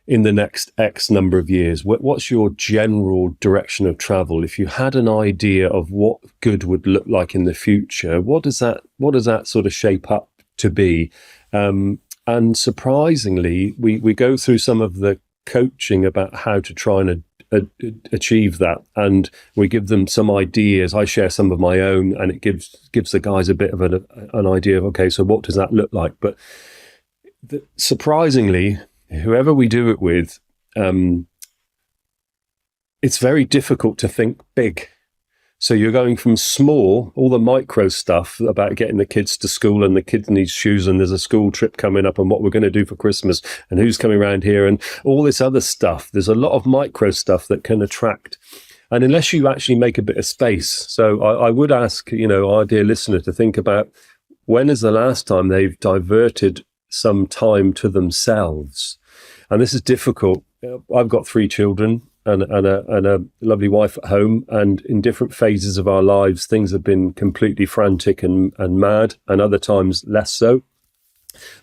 in the next X number of years? What's your general direction of travel? If you had an idea of what good would look like in the future, what does that sort of shape up to be? And surprisingly, we go through some of the coaching about how to try and achieve that, and we give them some ideas. I share some of my own, and it gives the guys a bit of an idea of, okay, so what does that look like? But surprisingly, whoever we do it with, it's very difficult to think big. So you're going from small, all the micro stuff about getting the kids to school, and the kids need shoes, and there's a school trip coming up, and what we're going to do for Christmas, and who's coming around here, and all this other stuff. There's a lot of micro stuff that can attract. And unless you actually make a bit of space. So I would ask, our dear listener to think about, when is the last time they've diverted some time to themselves? And this is difficult. I've got 3 children and a lovely wife at home, and in different phases of our lives, things have been completely frantic and mad, and other times less so.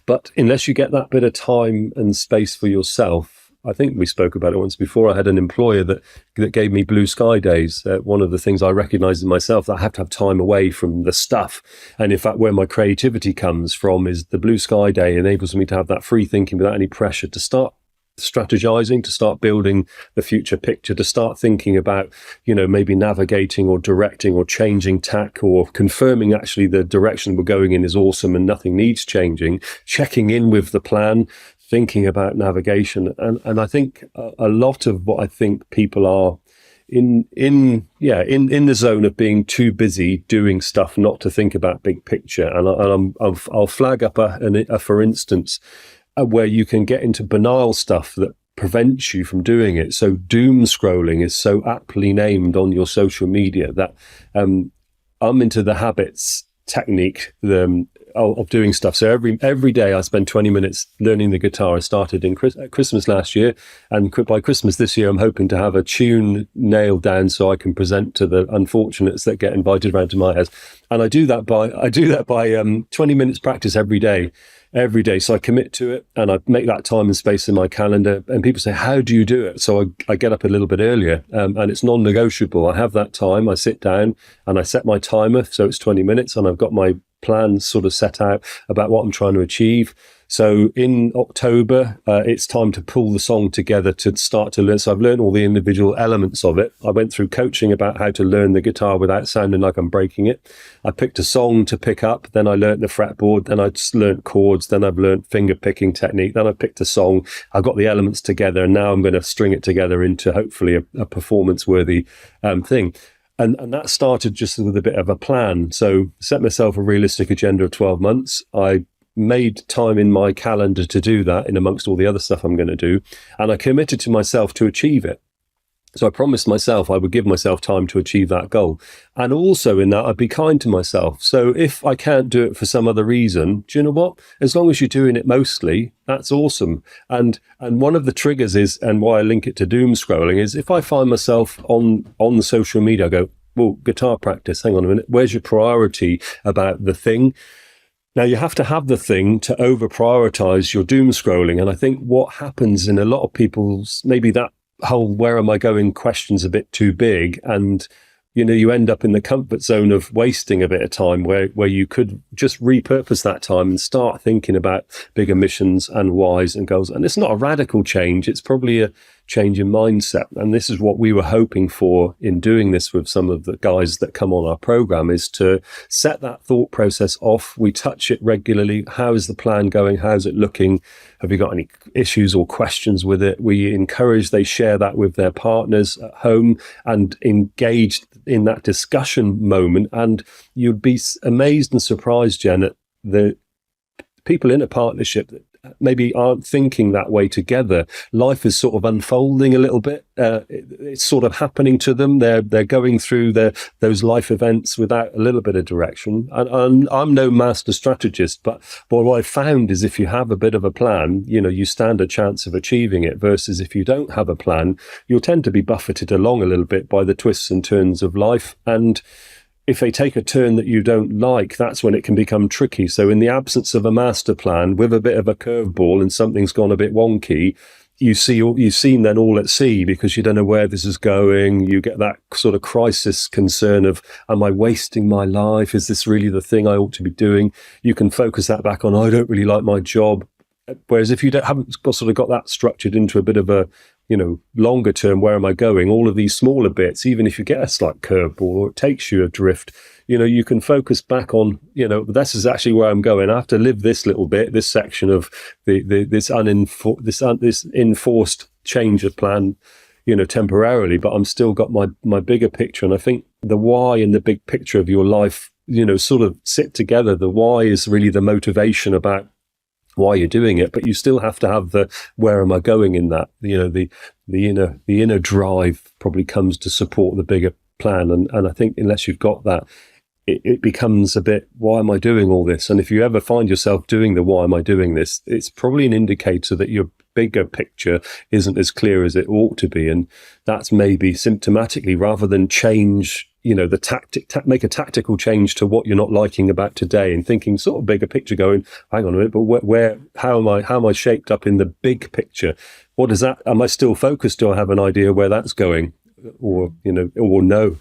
But unless you get that bit of time and space for yourself, I think we spoke about it once before. I had an employer that gave me blue sky days. One of the things I recognized in myself, that I have to have time away from the stuff. And in fact, where my creativity comes from is the blue sky day enables me to have that free thinking without any pressure, to start strategizing, to start building the future picture, to start thinking about, maybe navigating or directing or changing tack, or confirming actually the direction we're going in is awesome and nothing needs changing, checking in with the plan, thinking about navigation. And I think a lot of what I think people are in the zone of being too busy doing stuff not to think about big picture. And I'll flag up a for instance, where you can get into banal stuff that prevents you from doing it. So doom scrolling is so aptly named on your social media that I'm into the habits technique of doing stuff. So every day I spend 20 minutes learning the guitar. I started in Christmas last year, and by Christmas this year I'm hoping to have a tune nailed down so I can present to the unfortunates that get invited around to my house. And I do that by 20 minutes practice every day. So I commit to it, and I make that time and space in my calendar. And people say, how do you do it? So I get up a little bit earlier, and it's non-negotiable. I have that time. I sit down and I set my timer, so it's 20 minutes, and I've got my plan sort of set out about what I'm trying to achieve. So in October, it's time to pull the song together to start to learn. So I've learned all the individual elements of it. I went through coaching about how to learn the guitar without sounding like I'm breaking it. I picked a song to pick up. Then I learned the fretboard. Then I just learned chords. Then I've learned finger picking technique. Then I picked a song. I got the elements together, and now I'm going to string it together into hopefully a performance worthy thing. And that started just with a bit of a plan. So set myself a realistic agenda of 12 months. I made time in my calendar to do that in amongst all the other stuff I'm going to do. And I committed to myself to achieve it. So I promised myself I would give myself time to achieve that goal. And also in that, I'd be kind to myself. So if I can't do it for some other reason, do you know what? As long as you're doing it mostly, that's awesome. And one of the triggers is, and why I link it to doom scrolling, is if I find myself on the social media, I go, well, guitar practice, hang on a minute. Where's your priority about the thing? Now, you have to have the thing to over prioritize your doom scrolling. And I think what happens in a lot of people's, maybe that whole where am I going question's a bit too big, and you end up in the comfort zone of wasting a bit of time where you could just repurpose that time and start thinking about bigger missions and whys and goals. And it's not a radical change, it's probably a change in mindset. And this is what we were hoping for in doing this with some of the guys that come on our program, is to set that thought process off. We touch it regularly. How is the plan going? How's it looking? Have you got any issues or questions with it? We encourage they share that with their partners at home and engage in that discussion moment. And you'd be amazed and surprised, Jen, at the people in a partnership that maybe aren't thinking that way together. Life is sort of unfolding a little bit. It's sort of happening to them. They're going through those life events without a little bit of direction. And I'm no master strategist, but what I've found is if you have a bit of a plan, you stand a chance of achieving it, versus if you don't have a plan, you'll tend to be buffeted along a little bit by the twists and turns of life. And if they take a turn that you don't like, that's when it can become tricky. So in the absence of a master plan with a bit of a curveball and something's gone a bit wonky, you've seen then all at sea, because you don't know where this is going. You get that sort of crisis concern of, am I wasting my life? Is this really the thing I ought to be doing? You can focus that back on, I don't really like my job. Whereas if you haven't got that structured into a bit of a longer term, where am I going? All of these smaller bits, even if you get a slight curveball or it takes you adrift, you can focus back on, this is actually where I'm going. I have to live this little bit, this section of this enforced change of plan, temporarily, but I'm still got my bigger picture. And I think the why and the big picture of your life, sort of sit together. The why is really the motivation about why you're doing it, but you still have to have the where am I going in that. The inner drive probably comes to support the bigger plan. And I think unless you've got that, it becomes a bit, why am I doing all this? And if you ever find yourself doing the why am I doing this, it's probably an indicator that your bigger picture isn't as clear as it ought to be. And that's maybe symptomatically, rather than change the tactic, make a tactical change to what you're not liking about today, and thinking sort of bigger picture, going, hang on a minute, but how am I shaped up in the big picture? What is that? Am I still focused? Do I have an idea where that's going, or no?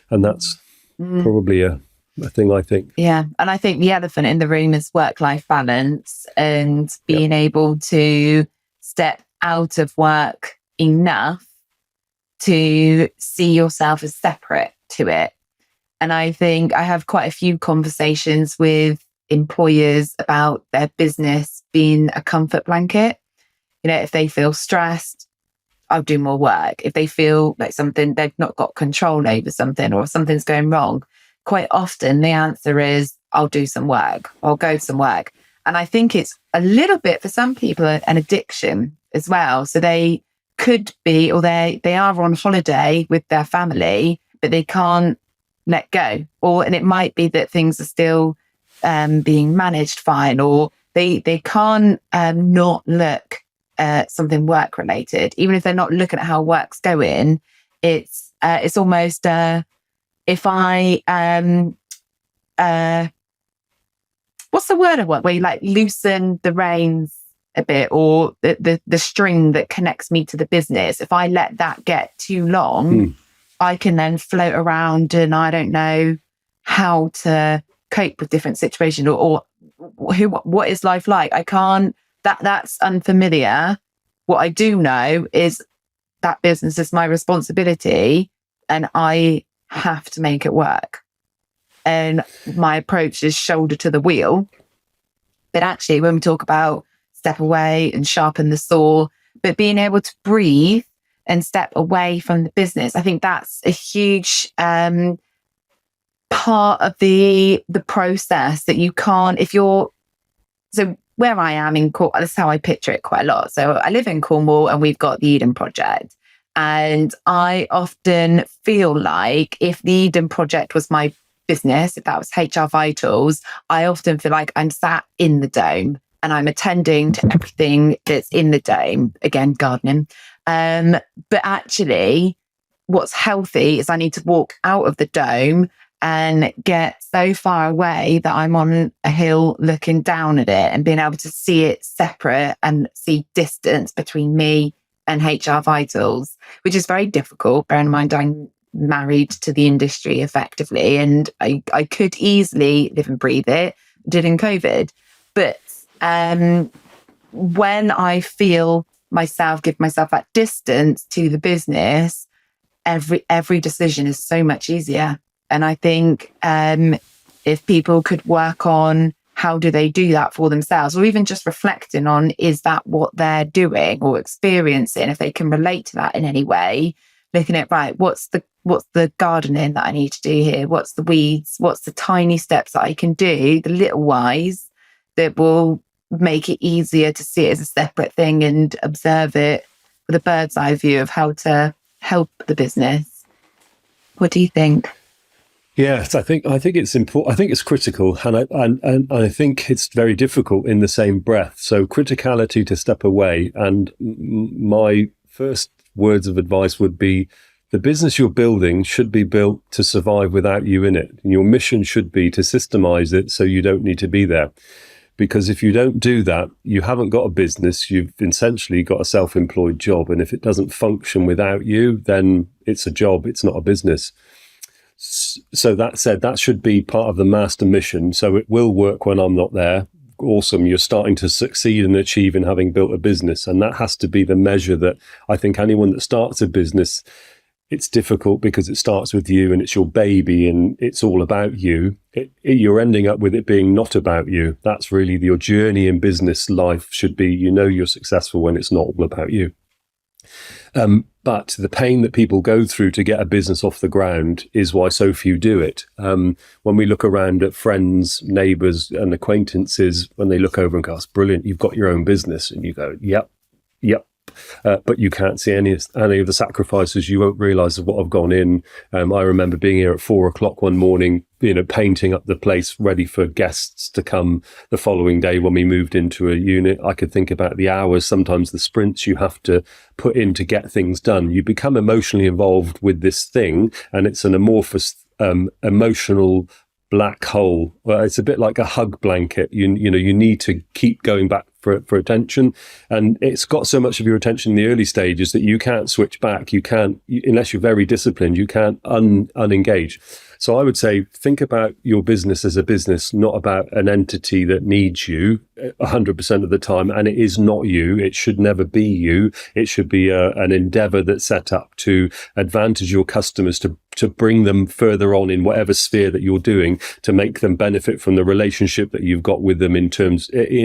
And that's probably a thing, I think. Yeah. And I think the elephant in the room is work-life balance, and being able to step out of work enough to see yourself as separate to it. And I think I have quite a few conversations with employers about their business being a comfort blanket. If they feel stressed, I'll do more work. If they feel like something, they've not got control over something, or something's going wrong, quite often the answer is, I'll do some work, I'll go to some work. And I think it's a little bit, for some people, an addiction as well. So they could be, or they are on holiday with their family, but they can't let go. And it might be that things are still being managed fine, or they can't not look at something work related. Even if they're not looking at how work's going, it's almost if I what's the word I want, where you like loosen the reins a bit, or the string that connects me to the business. If I let that get too long, I can then float around and I don't know how to cope with different situations, or what is life like. I can't, that's unfamiliar. What I do know is that business is my responsibility and I have to make it work. And my approach is shoulder to the wheel. But actually, when we talk about step away and sharpen the saw, but being able to breathe and step away from the business, I think that's a huge part of the process that you can't, if you're so where I am in Cornwall, that's how I picture it quite a lot. So I live in Cornwall and we've got the Eden Project. And I often feel like if the Eden Project was my business, if that was HR Vitals, I often feel like I'm sat in the dome and I'm attending to everything that's in the dome. Again, gardening. But actually, what's healthy is I need to walk out of the dome and get so far away that I'm on a hill looking down at it and being able to see it separate and see distance between me and HR Vitals, which is very difficult. Bear in mind, I'm married to the industry effectively, and I could easily live and breathe it, did in COVID. But when I feel give myself that distance to the business, every decision is so much easier. And I think if people could work on how do they do that for themselves, or even just reflecting on, is that what they're doing or experiencing, if they can relate to that in any way, looking at, right, what's the gardening that I need to do here? What's the weeds? What's the tiny steps that I can do, the little whys that will make it easier to see it as a separate thing and observe it with a bird's eye view of how to help the business. What do you think? Yes, I think it's important. I think it's critical, and I think it's very difficult in the same breath. So criticality to step away. And my first words of advice would be: the business you're building should be built to survive without you in it. And your mission should be to systemize it so you don't need to be there. Because if you don't do that, you haven't got a business. You've essentially got a self-employed job, and if it doesn't function without you, then it's a job. It's not a business. So that said, that should be part of the master mission. So it will work when I'm not there. Awesome. You're starting to succeed and achieve in having built a business. And that has to be the measure that I think anyone that starts a business, it's difficult because it starts with you and it's your baby and it's all about you. You're ending up with it being not about you. That's really your journey in business life should be, you're successful when it's not all about you. But the pain that people go through to get a business off the ground is why so few do it. When we look around at friends, neighbours and acquaintances, when they look over and go, "It's brilliant, you've got your own business," and you go, yep. But you can't see any of the sacrifices. You won't realise of what I've gone in. I remember being here at 4:00 one morning, painting up the place ready for guests to come the following day when we moved into a unit. I could think about the hours, sometimes the sprints you have to put in to get things done. You become emotionally involved with this thing, and it's an amorphous, emotional black hole. Well, it's a bit like a hug blanket. You need to keep going back for attention, and it's got so much of your attention in the early stages that you can't switch back. You can't, unless you're very disciplined, you can't unengage. So I would say, think about your business as a business, not about an entity that needs you 100% of the time. And it is not you. It should never be you. It should be an endeavor that's set up to advantage your customers, to bring them further on in whatever sphere that you're doing, to make them benefit from the relationship that you've got with them in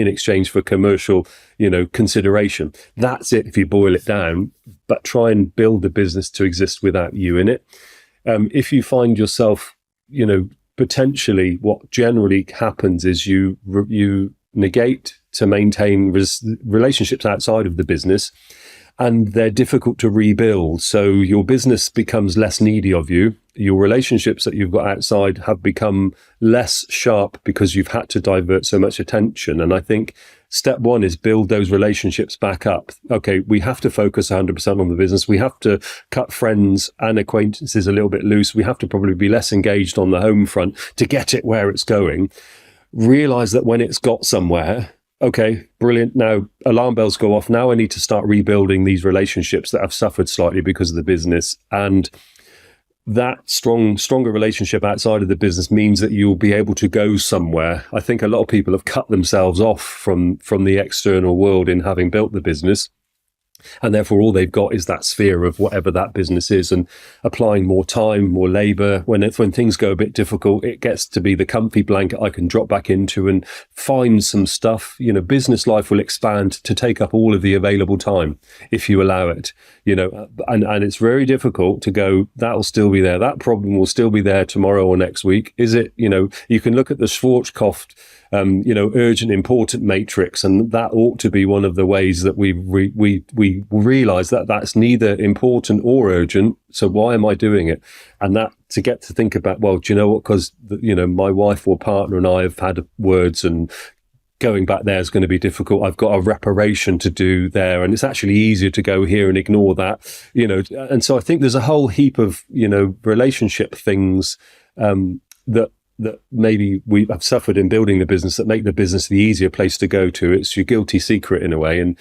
exchange for commercial, consideration. That's it if you boil it down. But try and build the business to exist without you in it. If you find yourself, potentially what generally happens is you negate to maintain relationships outside of the business, and they're difficult to rebuild. So your business becomes less needy of you. Your relationships that you've got outside have become less sharp because you've had to divert so much attention. And I think step one is build those relationships back up. Okay, we have to focus 100% on the business. We have to cut friends and acquaintances a little bit loose. We have to probably be less engaged on the home front to get it where it's going. Realize that when it's got somewhere, okay, brilliant. Now alarm bells go off. Now I need to start rebuilding these relationships that have suffered slightly because of the business. And that stronger relationship outside of the business means that you'll be able to go somewhere. I think a lot of people have cut themselves off from the external world in having built the business. And therefore, all they've got is that sphere of whatever that business is, and applying more time, more labour. When things go a bit difficult, it gets to be the comfy blanket I can drop back into and find some stuff. Business life will expand to take up all of the available time if you allow it. And it's very difficult to go, that'll still be there. That problem will still be there tomorrow or next week. Is it? You can look at the Schwarzkopf urgent, important matrix, and that ought to be one of the ways that we realize that that's neither important or urgent. So why am I doing it? And that to get to think about, well, do you know what? Because my wife or partner and I have had words, and going back there is going to be difficult. I've got a reparation to do there, and it's actually easier to go here and ignore that. And so I think there's a whole heap of relationship things that maybe we have suffered in building the business that make the business the easier place to go to. It's your guilty secret in a way, and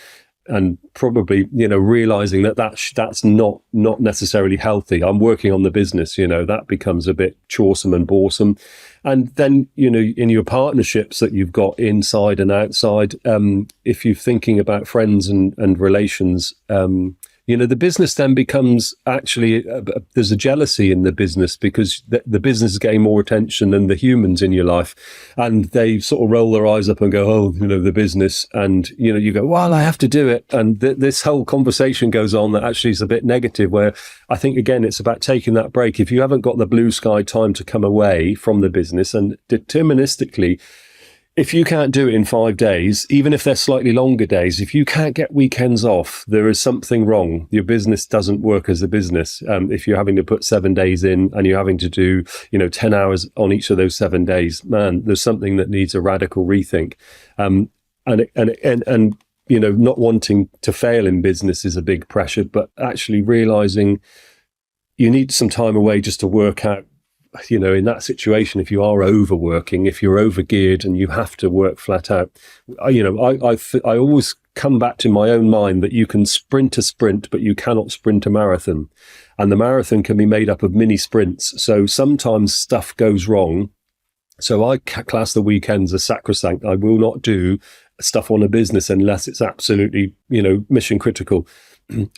probably realizing that that's not necessarily healthy. I'm working on the business, that becomes a bit choresome and boresome. And then in your partnerships that you've got inside and outside, if you're thinking about friends and relations, the business then becomes actually, there's a jealousy in the business because the business is getting more attention than the humans in your life. And they sort of roll their eyes up and go, oh, the business. And, you go, well, I have to do it. And this whole conversation goes on that actually is a bit negative, where I think, again, it's about taking that break. If you haven't got the blue sky time to come away from the business, and deterministically, if you can't do it in 5 days, even if they're slightly longer days, if you can't get weekends off, there is something wrong. Your business doesn't work as a business. If you're having to put 7 days in and you're having to do, 10 hours on each of those 7 days, man, there's something that needs a radical rethink. And not wanting to fail in business is a big pressure, but actually realizing you need some time away just to work out, in that situation, if you are overworking, if you're overgeared and you have to work flat out, I always come back to my own mind that you can sprint a sprint, but you cannot sprint a marathon. And the marathon can be made up of mini sprints. So sometimes stuff goes wrong. So I class the weekends as sacrosanct. I will not do stuff on a business unless it's absolutely, mission critical.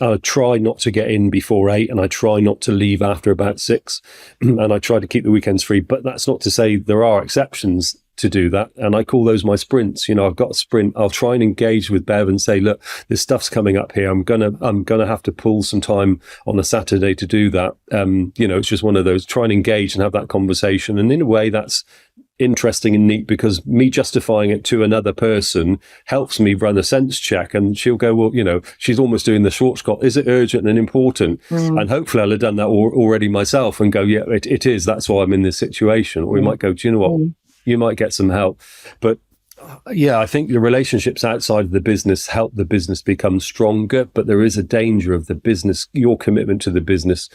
I try not to get in before 8, and I try not to leave after about 6, and I try to keep the weekends free. But that's not to say there are exceptions to do that, and I call those my sprints. I've got a sprint. I'll try and engage with Bev and say, look, this stuff's coming up here. I'm gonna have to pull some time on a Saturday to do that. It's just one of those. Try and engage and have that conversation, and in a way, that's interesting and neat, because me justifying it to another person helps me run a sense check, and she'll go, well, she's almost doing the Schwarzkopf. Is it urgent and important? And hopefully I'll have done that already myself and go, yeah, it is. That's why I'm in this situation. Or we might go, do you know what? You might get some help. But yeah, I think the relationships outside of the business help the business become stronger, but there is a danger of the business, your commitment to the business,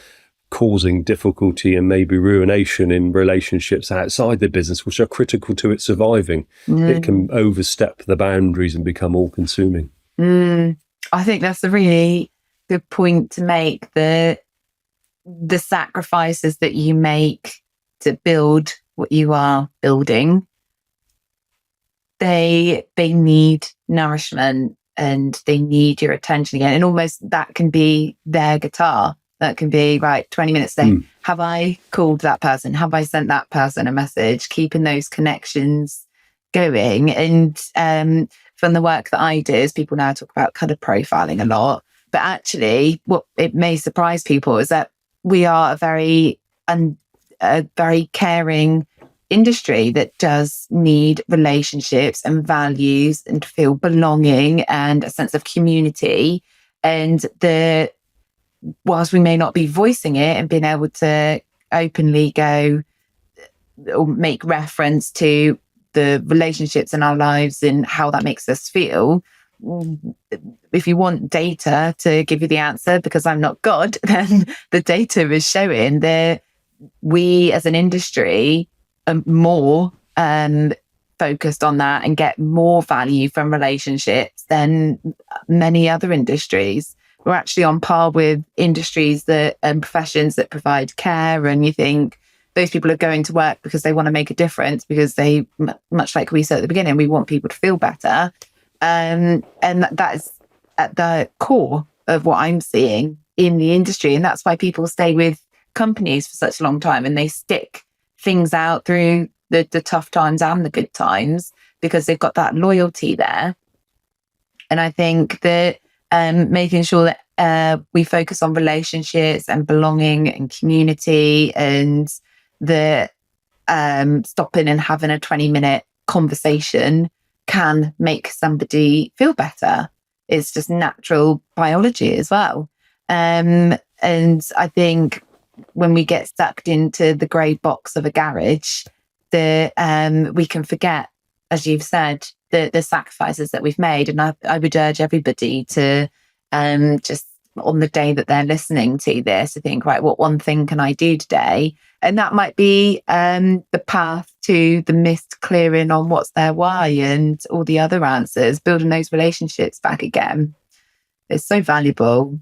causing difficulty and maybe ruination in relationships outside the business, which are critical to it surviving. It can overstep the boundaries and become all-consuming. I think that's a really good point to make. The sacrifices that you make to build what you are building, they need nourishment and they need your attention again. And almost that can be their guitar. That can be, right, 20 minutes a day. Have I called that person? Have I sent that person a message? Keeping those connections going. And from the work that I do, is people now talk about kind of profiling a lot. But actually, what it may surprise people is that we are a very caring industry that does need relationships and values and to feel belonging and a sense of community. And whilst we may not be voicing it and being able to openly go or make reference to the relationships in our lives and how that makes us feel, if you want data to give you the answer, because I'm not God, then the data is showing that we as an industry are more focused on that and get more value from relationships than many other industries. We're actually on par with industries and professions that provide care, and you think those people are going to work because they want to make a difference, because they, much like we said at the beginning, we want people to feel better. And that is at the core of what I'm seeing in the industry. And that's why people stay with companies for such a long time, and they stick things out through the tough times and the good times, because they've got that loyalty there. And I think that making sure that we focus on relationships and belonging and community, and the stopping and having a 20-minute conversation can make somebody feel better. It's just natural biology as well. And I think when we get sucked into the grey box of a garage, we can forget, as you've said, the sacrifices that we've made. And I would urge everybody to just on the day that they're listening to this, to think, right, what one thing can I do today? And that might be the path to the mist clearing on what's their why and all the other answers, building those relationships back again. It's so valuable.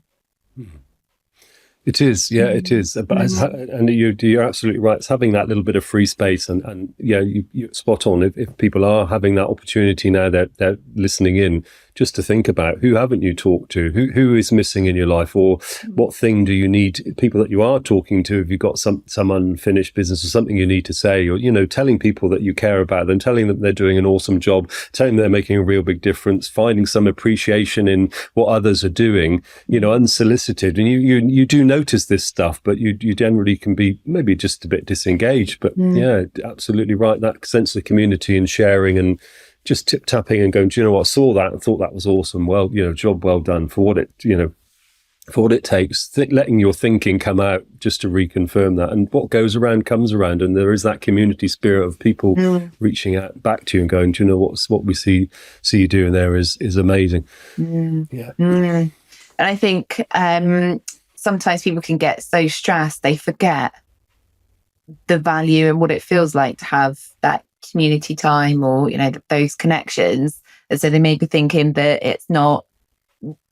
It is, yeah, it is. But and you're absolutely right. It's having that little bit of free space, and yeah, you're spot on. If people are having that opportunity now, they're listening in, just to think about, who haven't you talked to, who is missing in your life, or what thing do you need, people that you are talking to, if you've got some unfinished business or something you need to say, or, you know, telling people that you care about them, telling them they're doing an awesome job, telling them they're making a real big difference, finding some appreciation in what others are doing, you know, unsolicited. And you do notice this stuff, but you generally can be maybe just a bit disengaged. But yeah, absolutely right. That sense of community and sharing, and just tip-tapping and going, do you know what, I saw that and thought that was awesome. Well, you know, job well done, for what it takes, letting your thinking come out just to reconfirm that. And what goes around comes around. And there is that community spirit of people reaching out back to you and going, do you know what we see you doing there is amazing. Yeah. And I think sometimes people can get so stressed, they forget the value and what it feels like to have that community time, or, you know, those connections. And so they may be thinking that it's not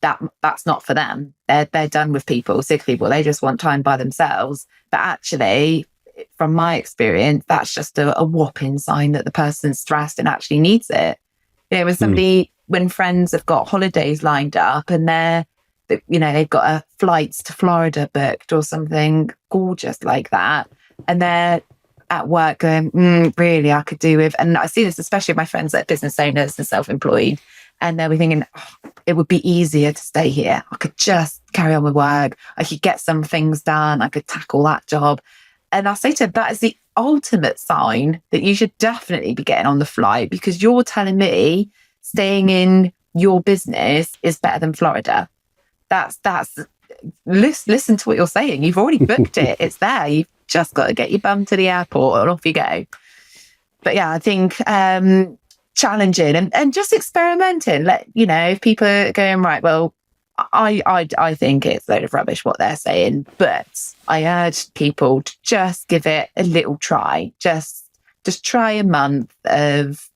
that's not for them. They're done with people, sick people. They just want time by themselves. But actually, from my experience, that's just a whopping sign that the person's stressed and actually needs it. You know, when somebody, when friends have got holidays lined up and they've got flights to Florida booked or something gorgeous like that, and they're at work going, really, I could do with, and I see this especially with my friends that are business owners and self-employed, and they'll be thinking, it would be easier to stay here. I could just carry on with work. I could get some things done. I could tackle that job. And I say to them, that is the ultimate sign that you should definitely be getting on the flight, because you're telling me staying in your business is better than Florida. That's listen to what you're saying. You've already booked it. It's there. You've just got to get your bum to the airport and off you go. But yeah, I think challenging and just experimenting. If people are going, right, well, I think it's a load of rubbish what they're saying, but I urge people to just give it a little try. Just try a month of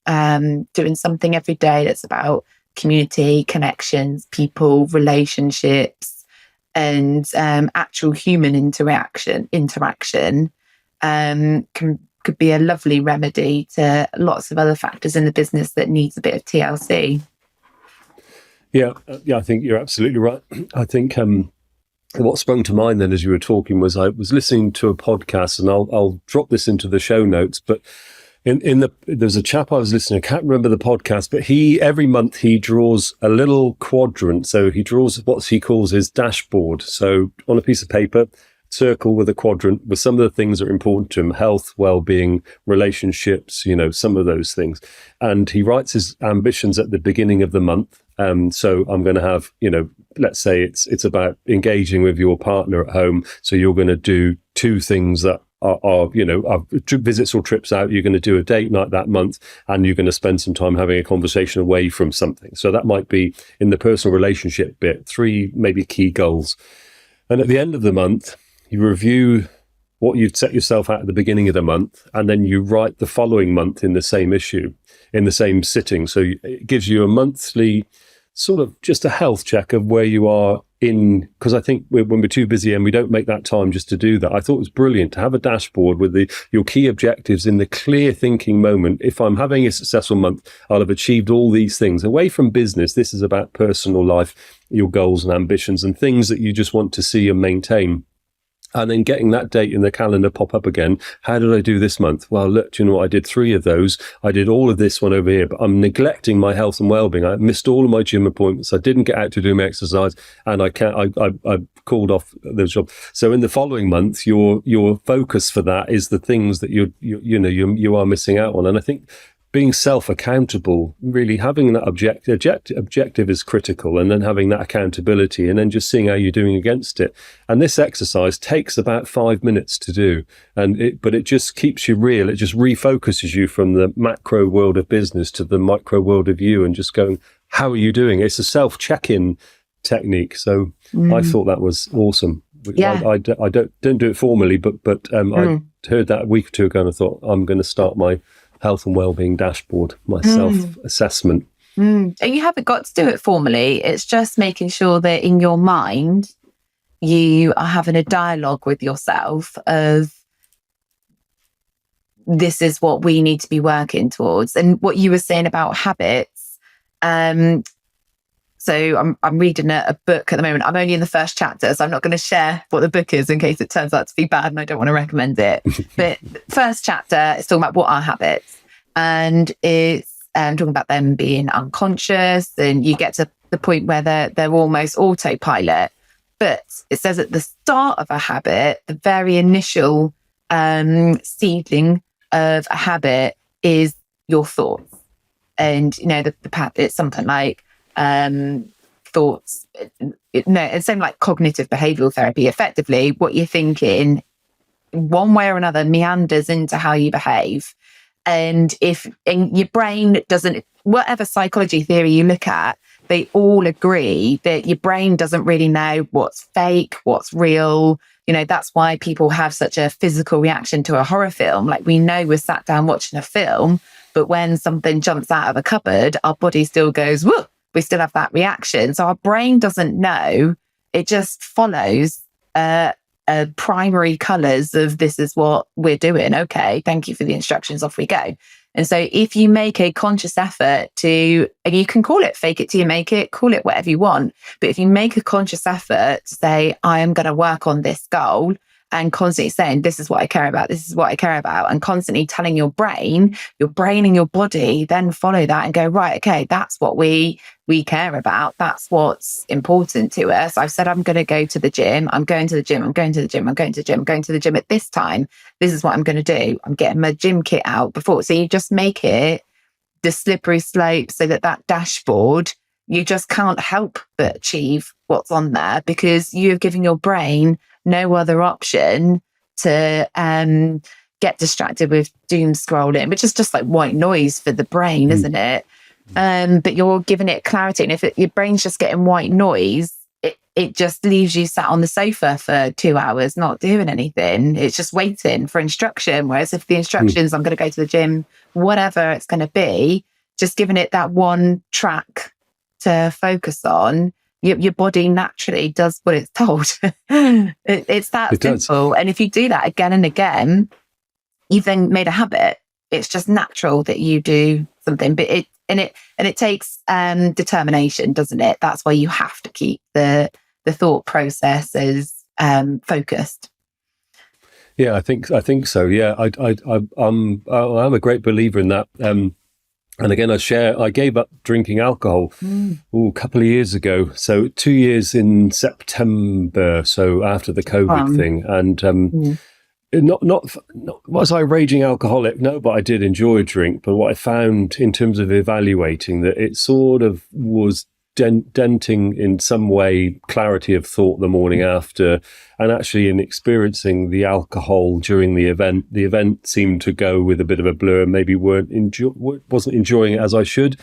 doing something every day that's about community, connections, people, relationships, and actual human interaction could be a lovely remedy to lots of other factors in the business that needs a bit of TLC. Yeah, I think you're absolutely right. I think what sprung to mind then as you were talking was I was listening to a podcast, and I'll drop this into the show notes, but there's a chap I was listening to, I can't remember the podcast, but every month he draws a little quadrant. So he draws what he calls his dashboard. So on a piece of paper, circle with a quadrant with some of the things that are important to him: health, well-being, relationships, some of those things. And he writes his ambitions at the beginning of the month. So I'm going to have, let's say it's about engaging with your partner at home. So you're going to do 2 things that are visits or trips out. You're going to do a date night that month, and you're going to spend some time having a conversation away from something. So that might be in the personal relationship bit, 3 maybe key goals. And at the end of the month, you review what you've set yourself at the beginning of the month, and then you write the following month in the same issue, in the same sitting. So it gives you a monthly sort of just a health check of where you are in, because I think when we're too busy and we don't make that time just to do that. I thought it was brilliant to have a dashboard with your key objectives in the clear thinking moment. If I'm having a successful month, I'll have achieved all these things. Away from business, this is about personal life. your goals and ambitions and things that you just want to see and maintain. And then getting that date in the calendar pop up again. How did I do this month? Well, look, do you know what? I did 3 of those. I did all of this one over here, but I'm neglecting my health and well-being. I missed all of my gym appointments. I didn't get out to do my exercise, and I called off the job. So in the following month, your focus for that is the things that you are missing out on. And I think being self-accountable, really having that objective is critical, and then having that accountability, and then just seeing how you're doing against it. And this exercise takes about 5 minutes to do, but it just keeps you real. It just refocuses you from the macro world of business to the micro world of you, and just going, how are you doing? It's a self-check-in technique. So I thought that was awesome. Yeah. I don't do it formally, but I heard that a week or two ago, and I thought, I'm going to start my health and wellbeing dashboard, my self-assessment. And you haven't got to do it formally. It's just making sure that in your mind, you are having a dialogue with yourself of, this is what we need to be working towards. And what you were saying about habits. So I'm reading a book at the moment. I'm only in the first chapter, so I'm not going to share what the book is in case it turns out to be bad and I don't want to recommend it. But first chapter is talking about what are habits. And it's talking about them being unconscious, and you get to the point where they're almost autopilot. But it says at the start of a habit, the very initial seedling of a habit is your thoughts. And, the path, it's something like, thoughts, it's same like cognitive behavioral therapy. Effectively, what you're thinking one way or another meanders into how you behave. And if in your brain doesn't, whatever psychology theory you look at, they all agree that your brain doesn't really know what's fake, what's real. That's why people have such a physical reaction to a horror film. Like, we know we're sat down watching a film, but when something jumps out of a cupboard, our body still goes, whoa. We still have that reaction. So our brain doesn't know. It just follows primary colours of, this is what we're doing. Okay, thank you for the instructions. Off we go. And so if you make a conscious effort to, and you can call it fake it till you make it, call it whatever you want. But if you make a conscious effort to say, I am going to work on this goal, and constantly saying, this is what I care about, this is what I care about, and constantly telling your brain and your body then follow that and go, right, okay, that's what we care about. That's what's important to us. I've said I'm going to go to the gym. I'm going to the gym. I'm going to the gym. I'm going to the gym. I'm going to the gym at this time. This is what I'm going to do. I'm getting my gym kit out before. So you just make it the slippery slope so that dashboard, you just can't help but achieve what's on there, because you've given your brain no other option to get distracted with doom scrolling, which is just like white noise for the brain, isn't it? But you're giving it clarity. And if your brain's just getting white noise, it just leaves you sat on the sofa for 2 hours, not doing anything. It's just waiting for instruction. Whereas if the instructions, I'm going to go to the gym, whatever it's going to be, just giving it that one track to focus on, your body naturally does what it's told. It's that simple. And if you do that again and again, you've then made a habit. It's just natural that you do something. But it takes determination, doesn't it? That's why you have to keep the thought processes focused. Yeah, I think so. Yeah, I'm a great believer in that. And again, I gave up drinking alcohol a couple of years ago. So 2 years in September. So after the COVID thing, and not was I a raging alcoholic? No, but I did enjoy a drink. But what I found in terms of evaluating, that it sort of was denting in some way clarity of thought the morning after, and actually in experiencing the alcohol during the event seemed to go with a bit of a blur. Maybe wasn't enjoying it as I should.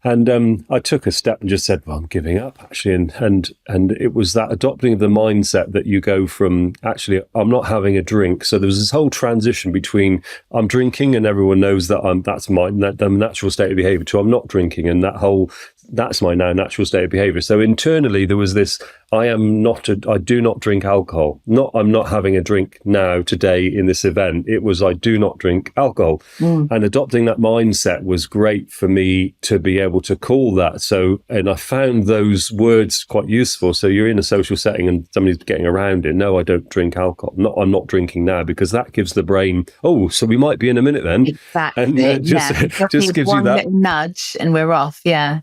And I took a step and just said, well, I'm giving up, actually. And it was that adopting of the mindset that you go from, actually, I'm not having a drink. So there was this whole transition between I'm drinking and everyone knows that that's the natural state of behavior, to I'm not drinking. And that whole that's my now natural state of behavior. So internally there was this, I do not drink alcohol. I'm not having a drink now today in this event. It was, I do not drink alcohol. And adopting that mindset was great for me to be able to call that. So, and I found those words quite useful. So you're in a social setting and somebody's getting around it. No, I don't drink alcohol. I'm not drinking now, because that gives the brain, oh, so we might be in a minute then. Exactly. And just gives you that little nudge and we're off. Yeah.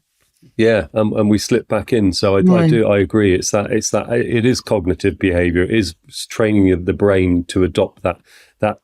Yeah, and we slip back in. So I agree. It is cognitive behavior. It is training the brain to adopt that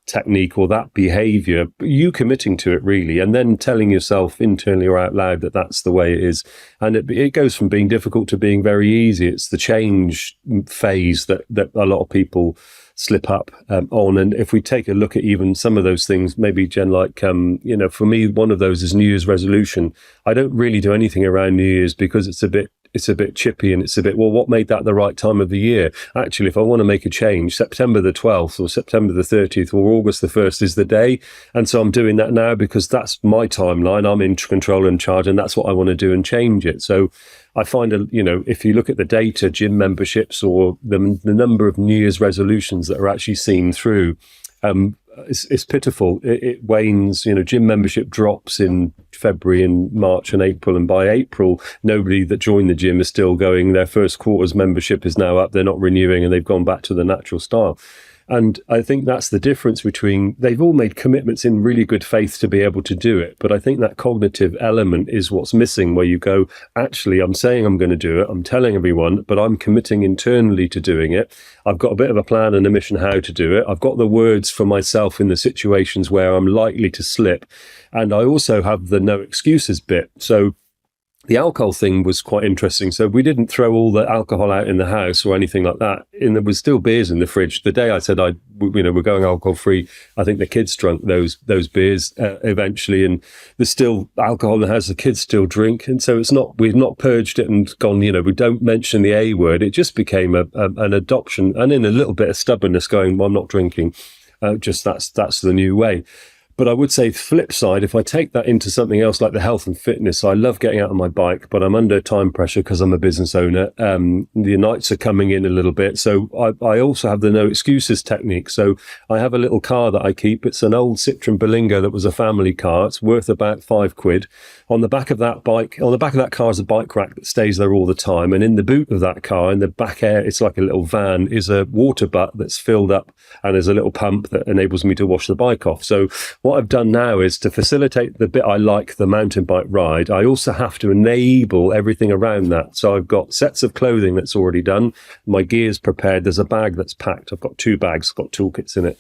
technique or that behavior, you committing to it really, and then telling yourself internally or out loud that that's the way it is. And it goes from being difficult to being very easy. It's the change phase that a lot of people slip up on. And if we take a look at even some of those things, maybe Jen, like, for me, one of those is New Year's resolution. I don't really do anything around New Year's because it's a bit chippy, and it's a bit, well, what made that the right time of the year? Actually, if I want to make a change, September the 12th or September the 30th or August the 1st is the day. And so I'm doing that now because that's my timeline. I'm in control and charge, and that's what I want to do and change it. So I find, if you look at the data, gym memberships or the number of New Year's resolutions that are actually seen through, it's pitiful. It wanes. Gym membership drops in February and March and April, and by April, nobody that joined the gym is still going. Their first quarter's membership is now up. They're not renewing, and they've gone back to the natural style. And I think that's the difference between, they've all made commitments in really good faith to be able to do it. But I think that cognitive element is what's missing, where you go, actually, I'm saying I'm going to do it. I'm telling everyone, but I'm committing internally to doing it. I've got a bit of a plan and a mission how to do it. I've got the words for myself in the situations where I'm likely to slip. And I also have the no excuses bit. So the alcohol thing was quite interesting. So we didn't throw all the alcohol out in the house or anything like that. And there was still beers in the fridge. The day I said we're going alcohol free, I think the kids drank those beers eventually, and there's still alcohol in the house. The kids still drink, and so we've not purged it and gone. We don't mention the A word. It just became an adoption, and in a little bit of stubbornness, going, well, I'm not drinking. Just that's the new way. But I would say flip side, if I take that into something else like the health and fitness, I love getting out on my bike, but I'm under time pressure because I'm a business owner. The nights are coming in a little bit. So I also have the no excuses technique. So I have a little car that I keep. It's an old Citroen Berlingo that was a family car. It's worth about £5. On the back of that car is a bike rack that stays there all the time. And in the boot of that car, in the back air, it's like a little van, is a water butt that's filled up, and there's a little pump that enables me to wash the bike off. So what I've done now is to facilitate the bit I like, the mountain bike ride, I also have to enable everything around that. So I've got sets of clothing that's already done. My gear's prepared. There's a bag that's packed. I've got 2 bags, got toolkits in it.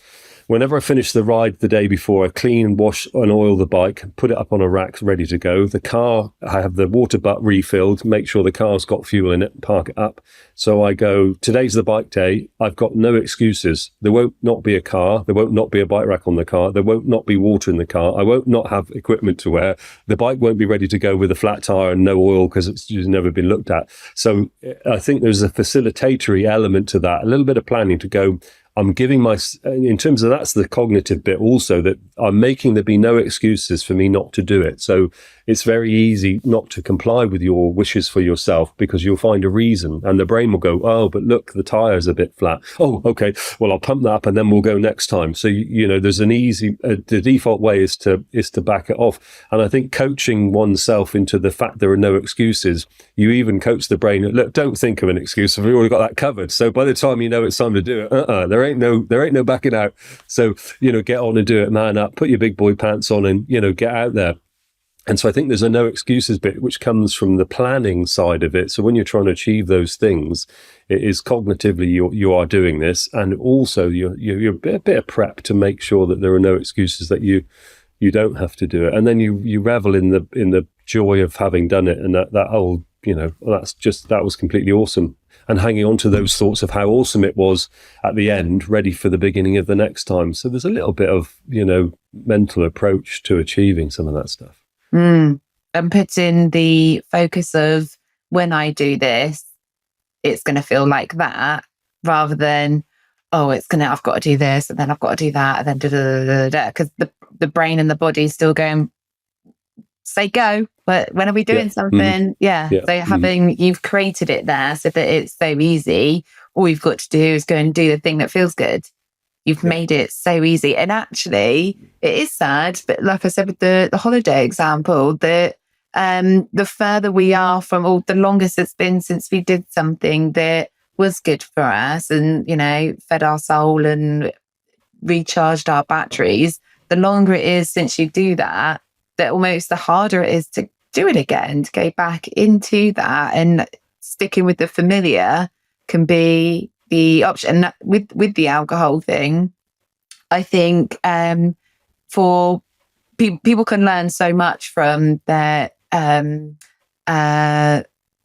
Whenever I finish the ride the day before, I clean, wash and oil the bike, put it up on a rack ready to go. The car, I have the water butt refilled, make sure the car's got fuel in it, park it up. So I go, today's the bike day. I've got no excuses. There won't not be a car. There won't not be a bike rack on the car. There won't not be water in the car. I won't not have equipment to wear. The bike won't be ready to go with a flat tire and no oil because it's just never been looked at. So I think there's a facilitatory element to that, a little bit of planning to go, I'm giving in terms of that's the cognitive bit also, that I'm making there be no excuses for me not to do it. So it's very easy not to comply with your wishes for yourself because you'll find a reason, and the brain will go, oh, but look, the tire's a bit flat. Oh, okay, well, I'll pump that up and then we'll go next time. So, there's an easy, the default way is to back it off. And I think coaching oneself into the fact there are no excuses, you even coach the brain, look, don't think of an excuse. We've already got that covered. So by the time it's time to do it, there ain't no backing out. So, get on and do it, man up, put your big boy pants on and, get out there. And so I think there's a no excuses bit, which comes from the planning side of it. So when you're trying to achieve those things, it is cognitively you are doing this. And also you're a bit of prep to make sure that there are no excuses that you don't have to do it. And then you revel in the joy of having done it. And that whole, that was completely awesome. And hanging on to those thoughts of how awesome it was at the end, ready for the beginning of the next time. So there's a little bit of, mental approach to achieving some of that stuff. And putting the focus of, when I do this, it's going to feel like that, rather than, I've got to do this and then I've got to do that and then because the brain and the body is still going, say go, but when are we doing something? So you've created it there so that it's so easy. All you've got to do is go and do the thing that feels good. You've made it so easy. And actually, it is sad, but like I said with the holiday example, that the further we are from all, the longest it's been since we did something that was good for us and, fed our soul and recharged our batteries, the longer it is since you do that, almost the harder it is to do it again, to go back into that. And sticking with the familiar can be the option. And with the alcohol thing, I think for people can learn so much from their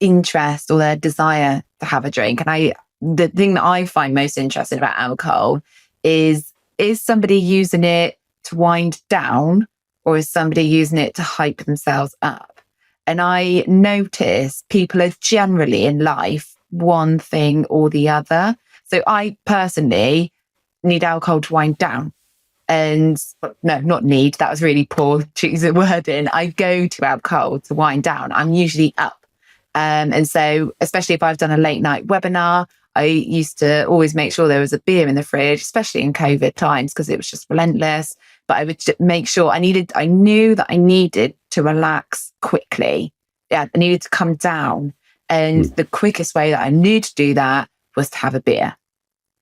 interest or their desire to have a drink. And the thing that I find most interesting about alcohol is somebody using it to wind down, or is somebody using it to hype themselves up? And I notice people are generally in life one thing or the other. So I personally need alcohol to wind down. And no, not need. That was really poor choose of wording. I go to alcohol to wind down. I'm usually up. And so, especially if I've done a late night webinar, I used to always make sure there was a beer in the fridge, especially in COVID times, because it was just relentless. But I would make sure I knew that I needed to relax quickly. Yeah, I needed to come down. And the quickest way that I knew to do that was to have a beer.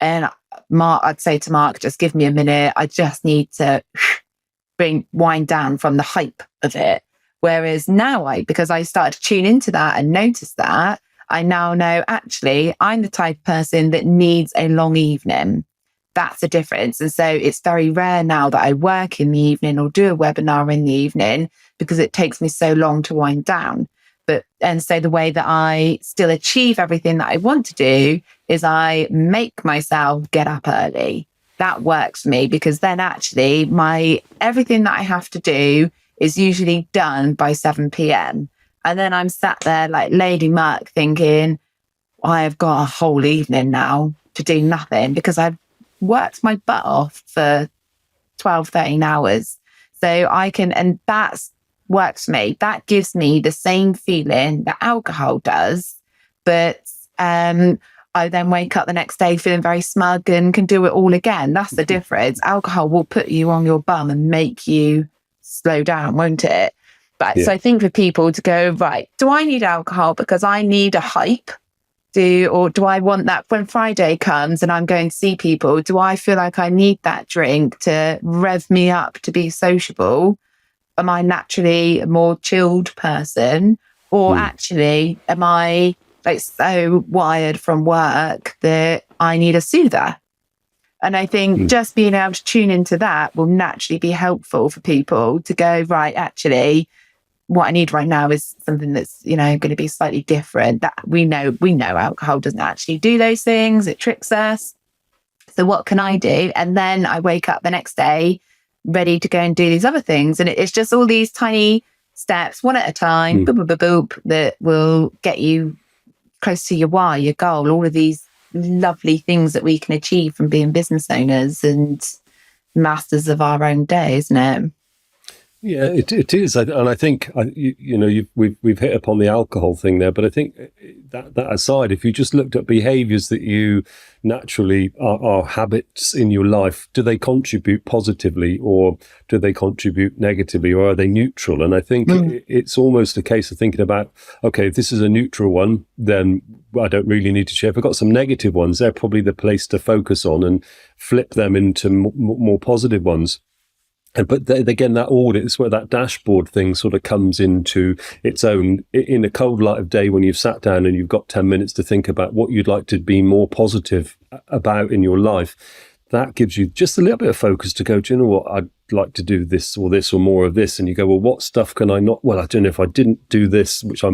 And I'd say to Mark, just give me a minute. I just need to wind down from the hype of it. Whereas now because I started to tune into that and notice that, I now know actually I'm the type of person that needs a long evening. That's the difference. And so it's very rare now that I work in the evening or do a webinar in the evening because it takes me so long to wind down. And so the way that I still achieve everything that I want to do is I make myself get up early. That works for me because then actually everything that I have to do is usually done by 7 p.m. And then I'm sat there like Lady Mark thinking, I have got a whole evening now to do nothing because I've worked my butt off for 12, 13 hours. So and that's works for me. That gives me the same feeling that alcohol does, but I then wake up the next day feeling very smug and can do it all again. That's the difference. Alcohol will put you on your bum and make you slow down, won't it? But so I think for people to go, right, do I need alcohol because I need a hype? Or do I want that when Friday comes and I'm going to see people? Do I feel like I need that drink to rev me up to be sociable? Am I naturally a more chilled person? Or actually, am I like so wired from work that I need a soother? And I think just being able to tune into that will naturally be helpful for people to go, right, actually, what I need right now is something that's, going to be slightly different. That we know alcohol doesn't actually do those things. It tricks us. So what can I do? And then I wake up the next day ready to go and do these other things. And it's just all these tiny steps, one at a time, boop, boop, boop, boop, that will get you close to your why, your goal, all of these lovely things that we can achieve from being business owners and masters of our own day, isn't it? Yeah, it is, and I think we've hit upon the alcohol thing there, but I think that aside, if you just looked at behaviours that you naturally are habits in your life, do they contribute positively or do they contribute negatively, or are they neutral? And I think it's almost a case of thinking about, okay, if this is a neutral one, then I don't really need to share. If I've got some negative ones, they're probably the place to focus on and flip them into more positive ones. But again, that audit is where that dashboard thing sort of comes into its own. In a cold light of day, when you've sat down and you've got 10 minutes to think about what you'd like to be more positive about in your life, that gives you just a little bit of focus to go, do you know what, I'd like to do this or more of this. And you go, well, what stuff can I not? Well, I don't know if I didn't do this, which I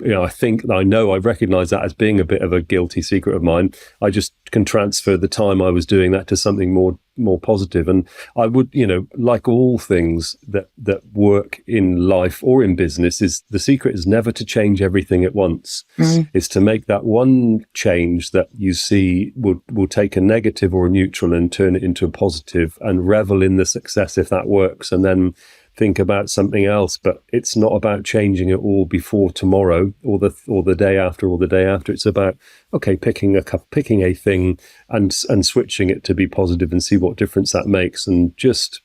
recognize that as being a bit of a guilty secret of mine. I just can transfer the time I was doing that to something more positive. And I would, like all things that work in life or in business, is the secret is never to change everything at once. It's to make that one change that you see will take a negative or a neutral and turn it into a positive and revel in the success if that works. And then think about something else. But it's not about changing it all before tomorrow or the day after or the day after. It's about, okay, picking a thing and switching it to be positive and see what difference that makes. And just,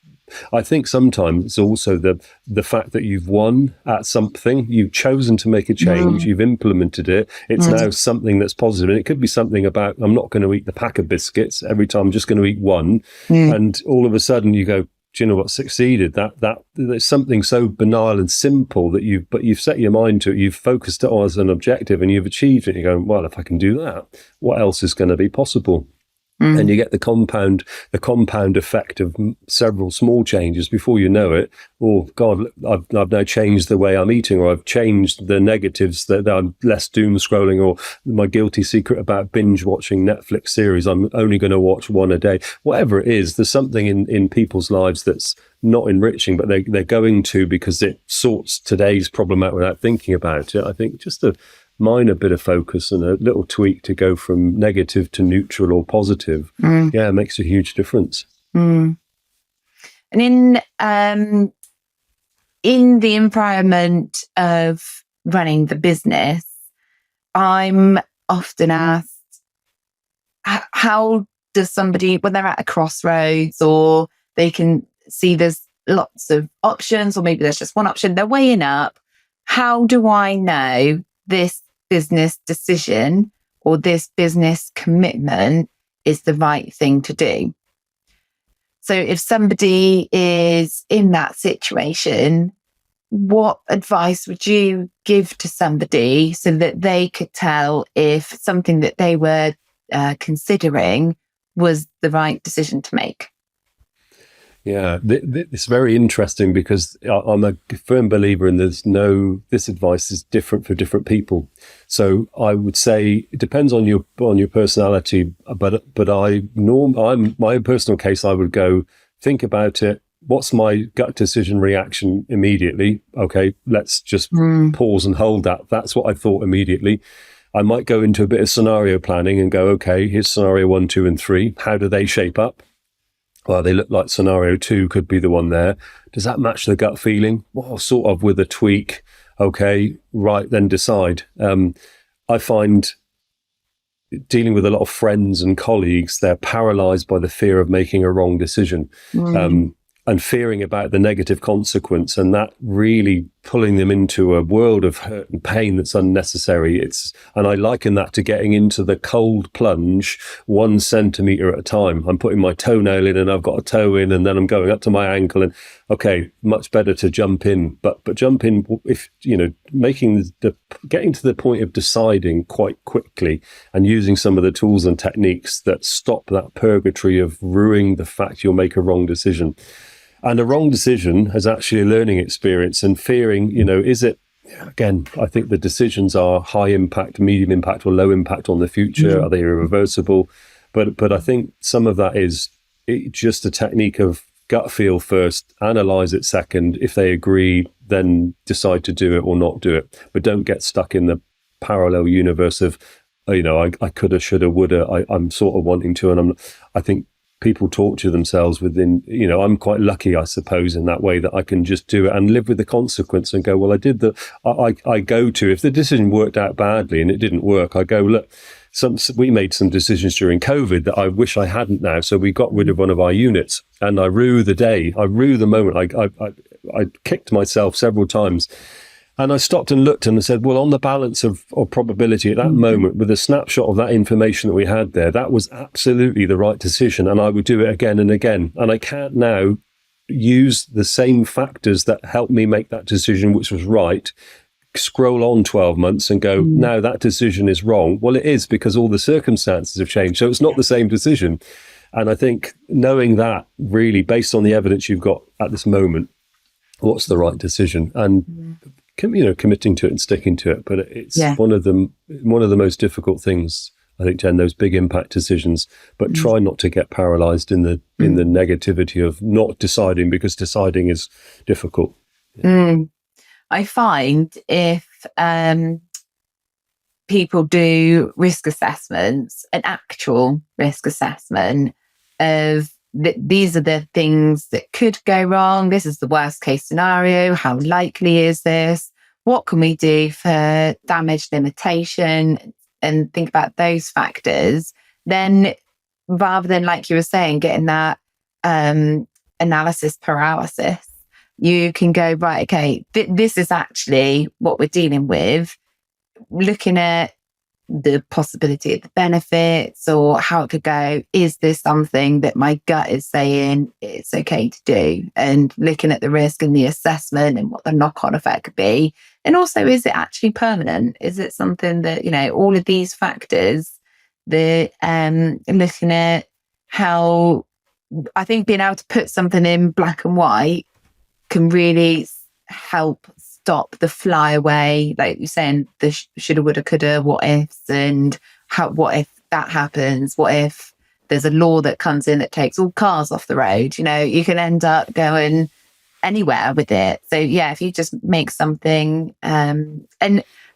I think sometimes it's also the fact that you've won at something, you've chosen to make a change, you've implemented it. It's now something that's positive. And it could be something about, I'm not going to eat the pack of biscuits every time, I'm just going to eat one. And all of a sudden you go, do you know what, succeeded? That there's something so banal and simple that you've set your mind to it, you've focused it on as an objective and you've achieved it. You're going, well, if I can do that, what else is going to be possible? And you get the compound effect of several small changes before you know it. Oh God, I've now changed the way I'm eating, or I've changed the negatives that I'm less doom scrolling, or my guilty secret about binge watching Netflix series. I'm only going to watch one a day. Whatever it is, there's something in people's lives that's not enriching, but they're going to because it sorts today's problem out without thinking about it. I think just a minor bit of focus and a little tweak to go from negative to neutral or positive, it makes a huge difference. And in the environment of running the business, I'm often asked, how does somebody, when they're at a crossroads or they can see there's lots of options, or maybe there's just one option, they're weighing up, how do I know this business decision or this business commitment is the right thing to do? So if somebody is in that situation, what advice would you give to somebody so that they could tell if something that they were considering was the right decision to make? Yeah, it's very interesting because I'm a firm believer in this advice is different for different people. So I would say it depends on your personality, but my personal case, I would go think about it. What's my gut decision reaction immediately? Okay, let's just pause and hold that. That's what I thought immediately. I might go into a bit of scenario planning and go, okay, here's scenario 1, 2, and 3. How do they shape up? Well, they look like scenario 2 could be the one there. Does that match the gut feeling? Well, sort of with a tweak. Okay, right, then decide. I find dealing with a lot of friends and colleagues, they're paralyzed by the fear of making a wrong decision. And fearing about the negative consequence, and that really pulling them into a world of hurt and pain that's unnecessary. And I liken that to getting into the cold plunge 1 centimeter at a time. I'm putting my toenail in and I've got a toe in, and then I'm going up to my ankle, and okay, much better to jump in. But jump in if, making getting to the point of deciding quite quickly and using some of the tools and techniques that stop that purgatory of ruining the fact you'll make a wrong decision. And a wrong decision is actually a learning experience, and fearing, is it, again, I think the decisions are high impact, medium impact, or low impact on the future. Are they irreversible? But I think some of that is just a technique of gut feel first, analyze it second. If they agree, then decide to do it or not do it. But don't get stuck in the parallel universe of, I coulda, shoulda, woulda. I'm sort of wanting to, and I think people torture themselves within, I'm quite lucky, I suppose, in that way that I can just do it and live with the consequence and go, well, I did I go to, if the decision worked out badly and it didn't work, I go, look, we made some decisions during COVID that I wish I hadn't now. So we got rid of one of our units, and I rue the day, I rue the moment. I kicked myself several times. And I stopped and looked and said, well, on the balance of probability at that moment, with a snapshot of that information that we had there, that was absolutely the right decision. And I would do it again and again. And I can't now use the same factors that helped me make that decision, which was right, scroll on 12 months and go, now that decision is wrong. Well, it is, because all the circumstances have changed. So it's not the same decision. And I think knowing that, really, based on the evidence you've got at this moment, what's the right decision? And committing to it and sticking to it. But it's one of the most difficult things, I think, Jen, those big impact decisions. But try not to get paralyzed in the negativity of not deciding, because deciding is difficult. I find if people do risk assessments, an actual risk assessment of these are the things that could go wrong. This is the worst case scenario. How likely is this? What can we do for damage limitation? And think about those factors. Then rather than, like you were saying, getting that analysis paralysis, you can go, right, okay, this is actually what we're dealing with, looking at the possibility of the benefits or how it could go. Is this something that my gut is saying it's okay to do? And looking at the risk and the assessment and what the knock-on effect could be. And also, is it actually permanent? Is it something that, all of these factors, looking at how, I think being able to put something in black and white can really help stop the flyaway, like you're saying, the shoulda, woulda, coulda, what ifs, and what if that happens? What if there's a law that comes in that takes all cars off the road? You can end up going anywhere with it. So yeah, if you just make something, and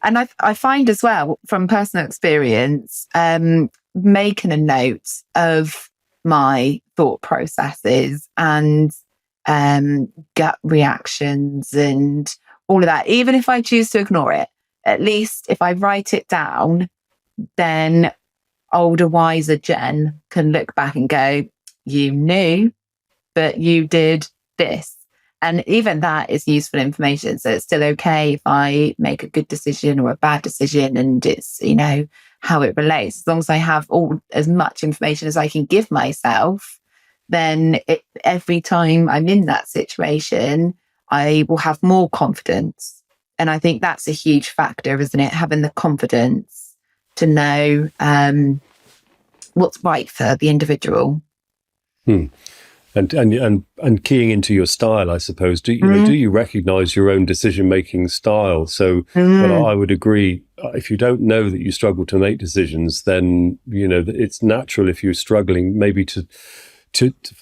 I find as well from personal experience, making a note of my thought processes and gut reactions and all of that, even if I choose to ignore it, at least if I write it down, then older, wiser Jen can look back and go, you knew, but you did this. And even that is useful information. So it's still okay if I make a good decision or a bad decision, and it's, how it relates. As long as I have as much information as I can give myself, then every time I'm in that situation, I will have more confidence. And I think that's a huge factor, isn't it? Having the confidence to know what's right for the individual. And keying into your style, I suppose. Do you recognise your own decision-making style? So, well, I would agree. If you don't know that you struggle to make decisions, then it's natural if you're struggling, maybe for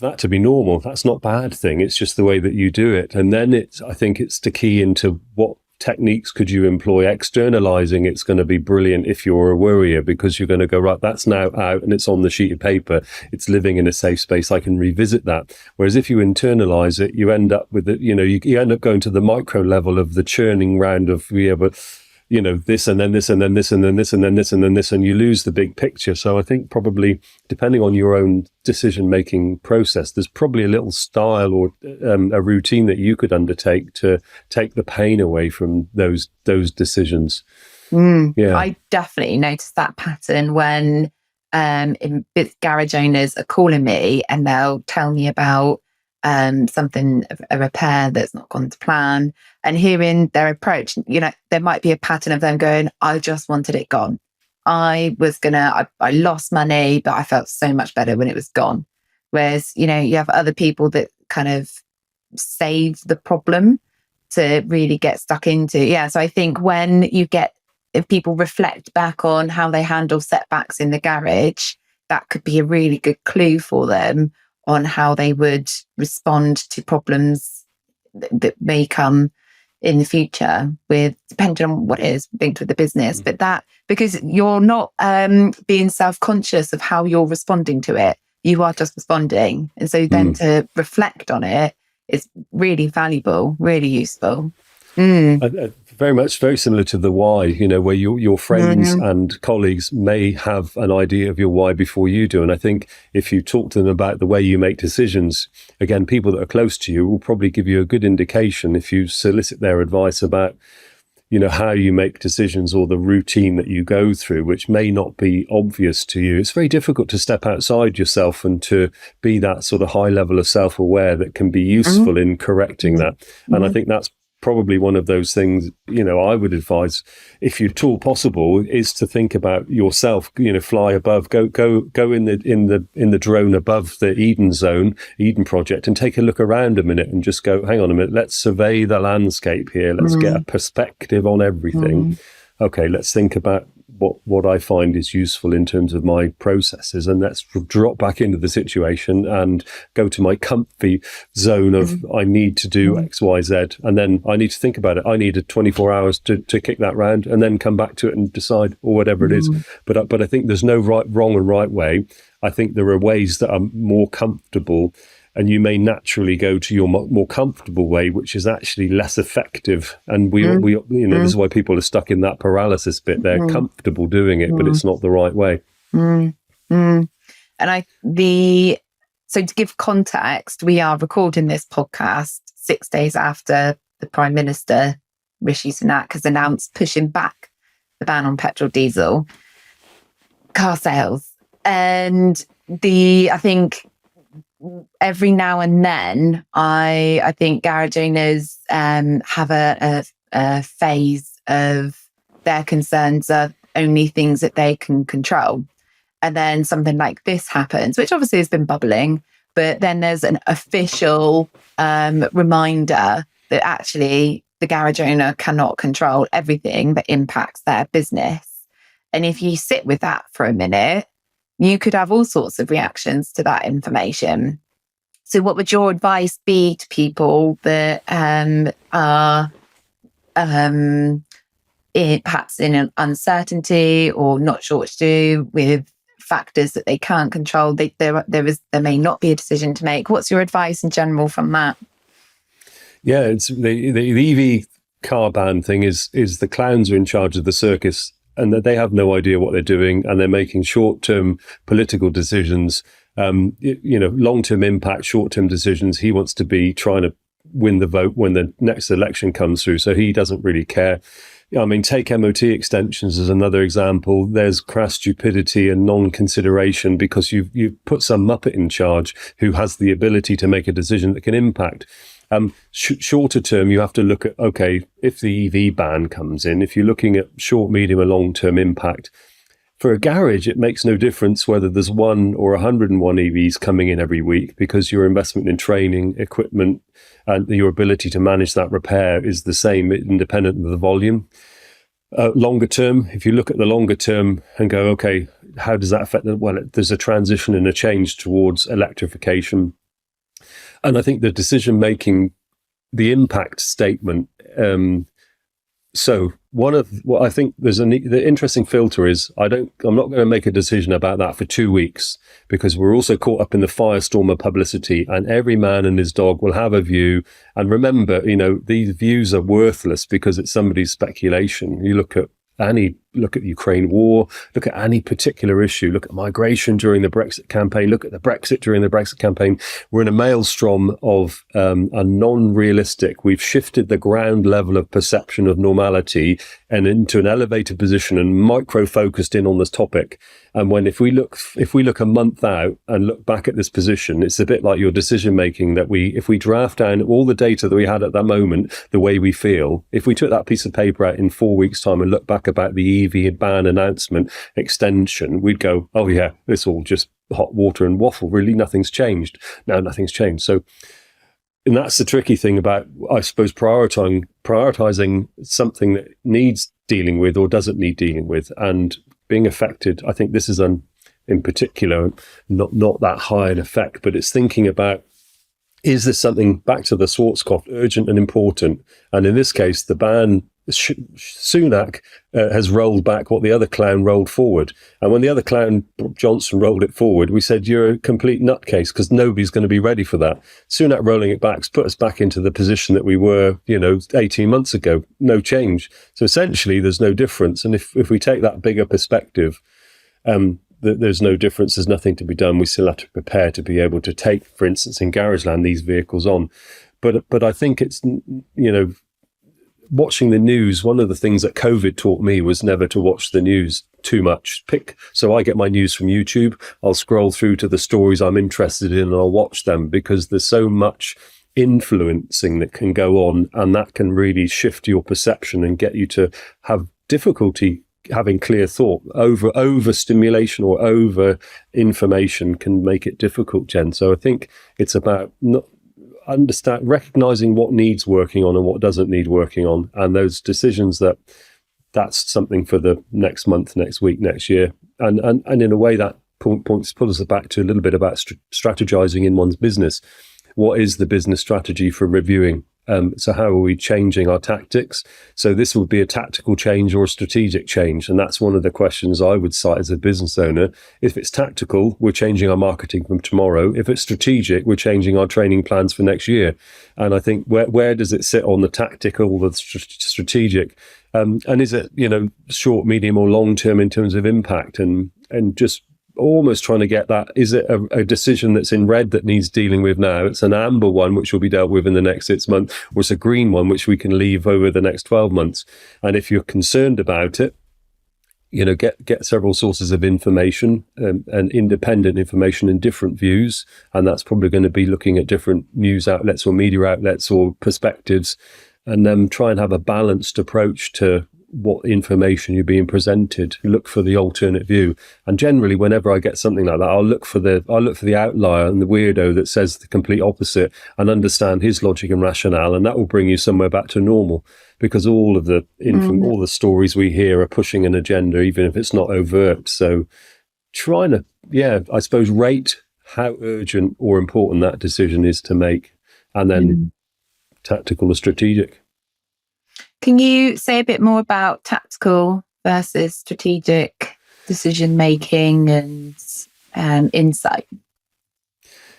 that to be normal. That's not a bad thing. It's just the way that you do it. And then I think it's to key into what techniques could you employ. Externalizing it's going to be brilliant if you're a worrier, because you're going to go, right, that's now out and it's on the sheet of paper. It's living in a safe space. I can revisit that. Whereas if you internalize it, you end up with it, you end up going to the micro level of the churning round of, this and then this and then this and then this and then this and then this, and you lose the big picture. So I think probably depending on your own decision-making process, there's probably a little style or a routine that you could undertake to take the pain away from those decisions. Yeah, I definitely noticed that pattern when garage owners are calling me and they'll tell me about something, a repair that's not gone to plan, and hearing their approach, there might be a pattern of them going, I just wanted it gone. I lost money, but I felt so much better when it was gone. Whereas, you have other people that kind of save the problem to really get stuck into. Yeah. So I think if people reflect back on how they handle setbacks in the garage, that could be a really good clue for them on how they would respond to problems that may come in the future, depending on what it is linked with the business. But that, because you're not being self-conscious of how you're responding to it, you are just responding. And so then to reflect on it is really valuable, really useful. Very similar to the why, where your friends and colleagues may have an idea of your why before you do. And I think if you talk to them about the way you make decisions, again, people that are close to you will probably give you a good indication if you solicit their advice about, how you make decisions or the routine that you go through, which may not be obvious to you. It's very difficult to step outside yourself and to be that sort of high level of self-aware that can be useful in correcting that. And I think that's probably one of those things, I would advise, if at all possible, is to think about yourself, fly above, go in the drone above the Eden project, and take a look around a minute and just go, hang on a minute, let's survey the landscape here. Let's get a perspective on everything. Okay, let's think about what I find is useful in terms of my processes, and let's drop back into the situation and go to my comfy zone of I need to do X, Y, Z, and then I need to think about it. I need 24 hours to kick that round, and then come back to it and decide, or whatever it is. But I think there's no wrong and right way. I think there are ways that are more comfortable, and you may naturally go to your more comfortable way, which is actually less effective. And we this is why people are stuck in that paralysis bit. They're comfortable doing it, but it's not the right way. And so to give context, we are recording this podcast 6 days after the Prime Minister, Rishi Sunak, has announced pushing back the ban on petrol diesel car sales. And I think every now and then, I think garage owners have a phase of their concerns are only things that they can control. And then something like this happens, which obviously has been bubbling, but then there's an official reminder that actually the garage owner cannot control everything that impacts their business. And if you sit with that for a minute, you could have all sorts of reactions to that information. So what would your advice be to people that are perhaps in an uncertainty or not sure what to do with factors that they can't control? There may not be a decision to make. What's your advice in general from that? Yeah, it's the EV car ban thing is the clowns are in charge of the circus, and that they have no idea what they're doing, and they're making short-term political decisions, long-term impact, short-term decisions. He wants to be trying to win the vote when the next election comes through, so he doesn't really care. I mean, take MOT extensions as another example. There's crass stupidity and non-consideration because you've put some muppet in charge who has the ability to make a decision that can impact. Shorter term, you have to look at, okay, if the EV ban comes in, if you're looking at short, medium and long-term impact, for a garage, it makes no difference whether there's 1 or 101 EVs coming in every week, because your investment in training, equipment, and your ability to manage that repair is the same, independent of the volume. Longer term, if you look at the longer term and go, okay, how does that affect? Well, there's a transition and a change towards electrification. And I think the decision making, the impact statement. So one of what I think the interesting filter is I'm not going to make a decision about that for 2 weeks, because we're also caught up in the firestorm of publicity, and every man and his dog will have a view. And remember, these views are worthless because it's somebody's speculation. You look at the Ukraine war, look at any particular issue, look at migration during the Brexit campaign, look at the Brexit during the Brexit campaign. We're in a maelstrom of a non-realistic. We've shifted the ground level of perception of normality and into an elevated position and micro-focused in on this topic. And if we look a month out and look back at this position, it's a bit like your decision making that if we draft down all the data that we had at that moment, the way we feel, if we took that piece of paper out in 4 weeks' time and look back about the EV ban announcement extension, we'd go, oh yeah, it's all just hot water and waffle. Really, nothing's changed. Now nothing's changed. So, and that's the tricky thing about, I suppose, prioritizing something that needs dealing with or doesn't need dealing with, and being affected. I think this is in particular not that high an effect, but it's thinking about, is this something, back to the Schwarzkopf, urgent and important? And in this case, the ban, Sunak has rolled back what the other clown rolled forward. And when the other clown, Johnson, rolled it forward, we said, you're a complete nutcase, because nobody's going to be ready for that. Sunak rolling it back's put us back into the position that we were, 18 months ago. No change. So essentially, there's no difference. And if we take that bigger perspective, there's no difference. There's nothing to be done. We still have to prepare to be able to take, for instance, in Garageland, these vehicles on. But I think it's, watching the news, one of the things that COVID taught me was never to watch the news too much. So I get my news from YouTube. I'll scroll through to the stories I'm interested in and I'll watch them, because there's so much influencing that can go on, and that can really shift your perception and get you to have difficulty having clear thought. Over stimulation or over information can make it difficult, Jen. So I think it's about recognizing what needs working on and what doesn't need working on, and those decisions that's something for the next month, next week, next year, and in a way that pulls us back to a little bit about strategizing in one's business. What is the business strategy for reviewing? So how are we changing our tactics? So this would be a tactical change or a strategic change. And that's one of the questions I would cite as a business owner. If it's tactical, we're changing our marketing from tomorrow. If it's strategic, we're changing our training plans for next year. And I think where does it sit on the tactical, the strategic? And is it, short, medium or long term in terms of impact, and just almost trying to get that, is it a decision that's in red that needs dealing with now? It's an amber one which will be dealt with in the next 6 months, or it's a green one which we can leave over the next 12 months. And if you're concerned about it, get several sources of information, and independent information and different views. And that's probably going to be looking at different news outlets or media outlets or perspectives, and then try and have a balanced approach to what information you're being presented. Look for the alternate view. And generally, whenever I get something like that, I'll look for the outlier and the weirdo that says the complete opposite, and understand his logic and rationale, and that will bring you somewhere back to normal. Because all of the all the stories we hear are pushing an agenda, even if it's not overt. So trying to, I suppose, rate how urgent or important that decision is to make, and then tactical or strategic. Can you say a bit more about tactical versus strategic decision making and insight?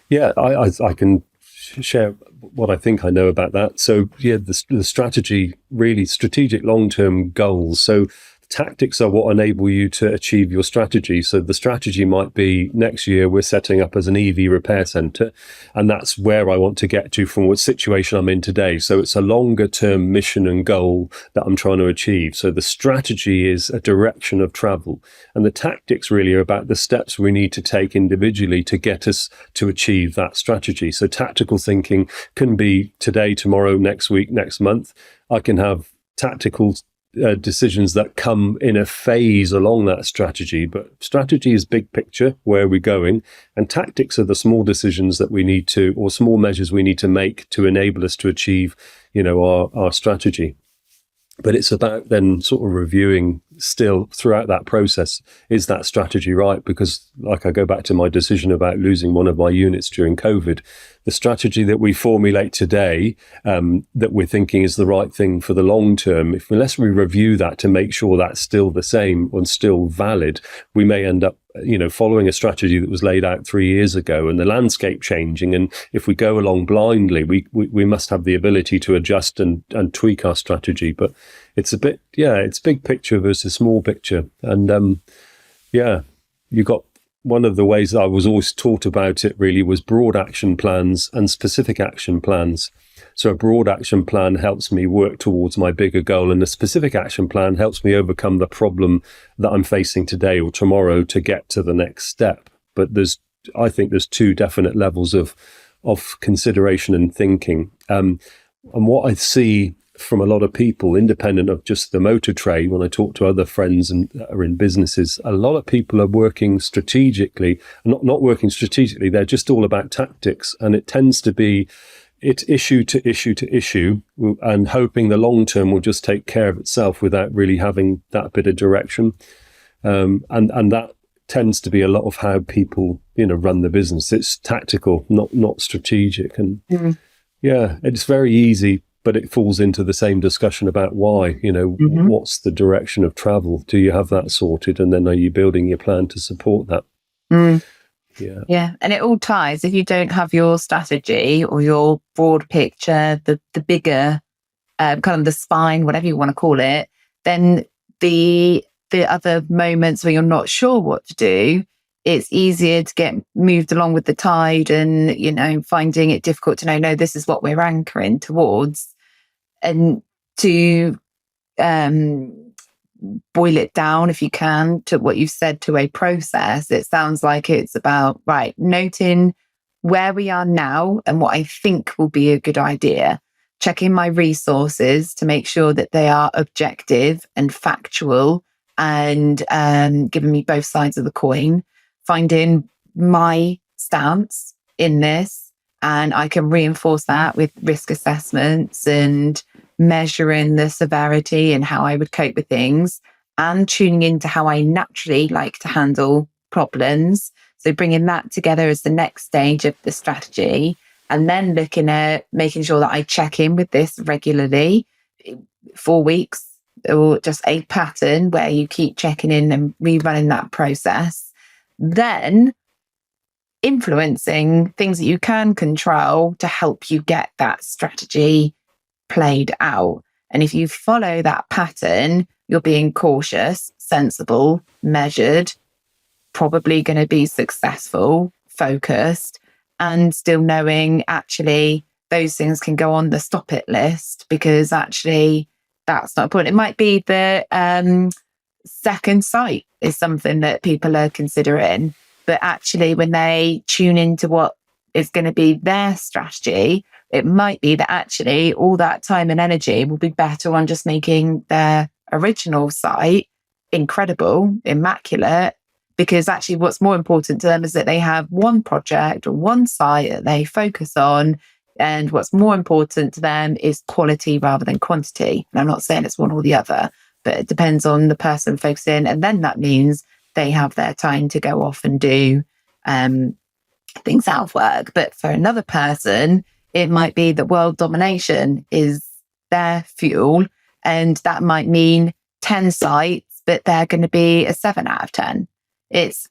Yeah, I can share what I think I know about that. So the strategy, really strategic long-term goals. So tactics are what enable you to achieve your strategy. So the strategy might be, next year we're setting up as an EV repair centre, and that's where I want to get to from what situation I'm in today. So it's a longer term mission and goal that I'm trying to achieve. So the strategy is a direction of travel, and the tactics really are about the steps we need to take individually to get us to achieve that strategy. So tactical thinking can be today, tomorrow, next week, next month. I can have tactical decisions that come in a phase along that strategy, but strategy is big picture, where are we going, and tactics are the small decisions that we need to, or small measures we need to make to enable us to achieve our strategy. But it's about then sort of reviewing still throughout that process, is that strategy right? Because like I go back to my decision about losing one of my units during COVID, the strategy that we formulate today, that we're thinking is the right thing for the long term, unless we review that to make sure that's still the same and still valid, we may end up following a strategy that was laid out 3 years ago, and the landscape changing. And if we go along blindly, we must have the ability to adjust and tweak our strategy. But it's a bit, it's big picture versus small picture. And you got, one of the ways I was always taught about it really was broad action plans and specific action plans. So a broad action plan helps me work towards my bigger goal, and a specific action plan helps me overcome the problem that I'm facing today or tomorrow to get to the next step. But I think there's two definite levels of consideration and thinking. And what I see from a lot of people, independent of just the motor trade, when I talk to other friends and that are in businesses, a lot of people are working strategically, not working strategically, they're just all about tactics. And it tends to be, it's issue to issue to issue, and hoping the long term will just take care of itself without really having that bit of direction. And that tends to be a lot of how people, run the business. It's tactical, not strategic. And it's very easy, but it falls into the same discussion about why, what's the direction of travel? Do you have that sorted? And then are you building your plan to support that? Yeah. And it all ties. If you don't have your strategy or your broad picture, the bigger kind of the spine, whatever you want to call it, then the other moments where you're not sure what to do, it's easier to get moved along with the tide and, finding it difficult to know, no, this is what we're anchoring towards. And to boil it down, if you can, to what you've said, to a process, it sounds like it's about, right, noting where we are now and what I think will be a good idea, checking my resources to make sure that they are objective and factual and giving me both sides of the coin, finding my stance in this, and I can reinforce that with risk assessments and measuring the severity and how I would cope with things, and tuning into how I naturally like to handle problems. So bringing that together as the next stage of the strategy, and then looking at making sure that I check in with this regularly, 4 weeks, or just a pattern where you keep checking in and rerunning that process. Then influencing things that you can control to help you get that strategy played out. And if you follow that pattern, you're being cautious, sensible, measured, probably going to be successful, focused, and still knowing actually those things can go on the stop it list, because actually that's not a point. It might be the second site is something that people are considering, but actually when they tune into what is going to be their strategy, it might be that actually all that time and energy will be better on just making their original site incredible, immaculate, because actually what's more important to them is that they have one project or one site that they focus on. And what's more important to them is quality rather than quantity. And I'm not saying it's one or the other, but it depends on the person focusing. And then that means they have their time to go off and do things out of work. But for another person, it might be that world domination is their fuel. And that might mean 10 sites, but they're going to be a 7 out of 10.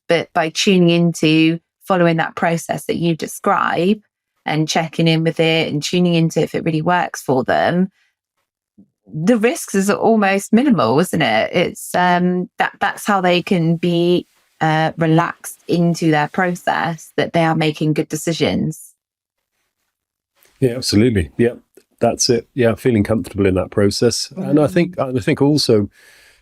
But by tuning into following that process that you describe and checking in with it and tuning into if it really works for them, the risks is almost minimal, isn't it? It's that's how they can be relaxed into their process, that they are making good decisions. Yeah, absolutely. Yeah, that's it. Yeah, feeling comfortable in that process. And I think also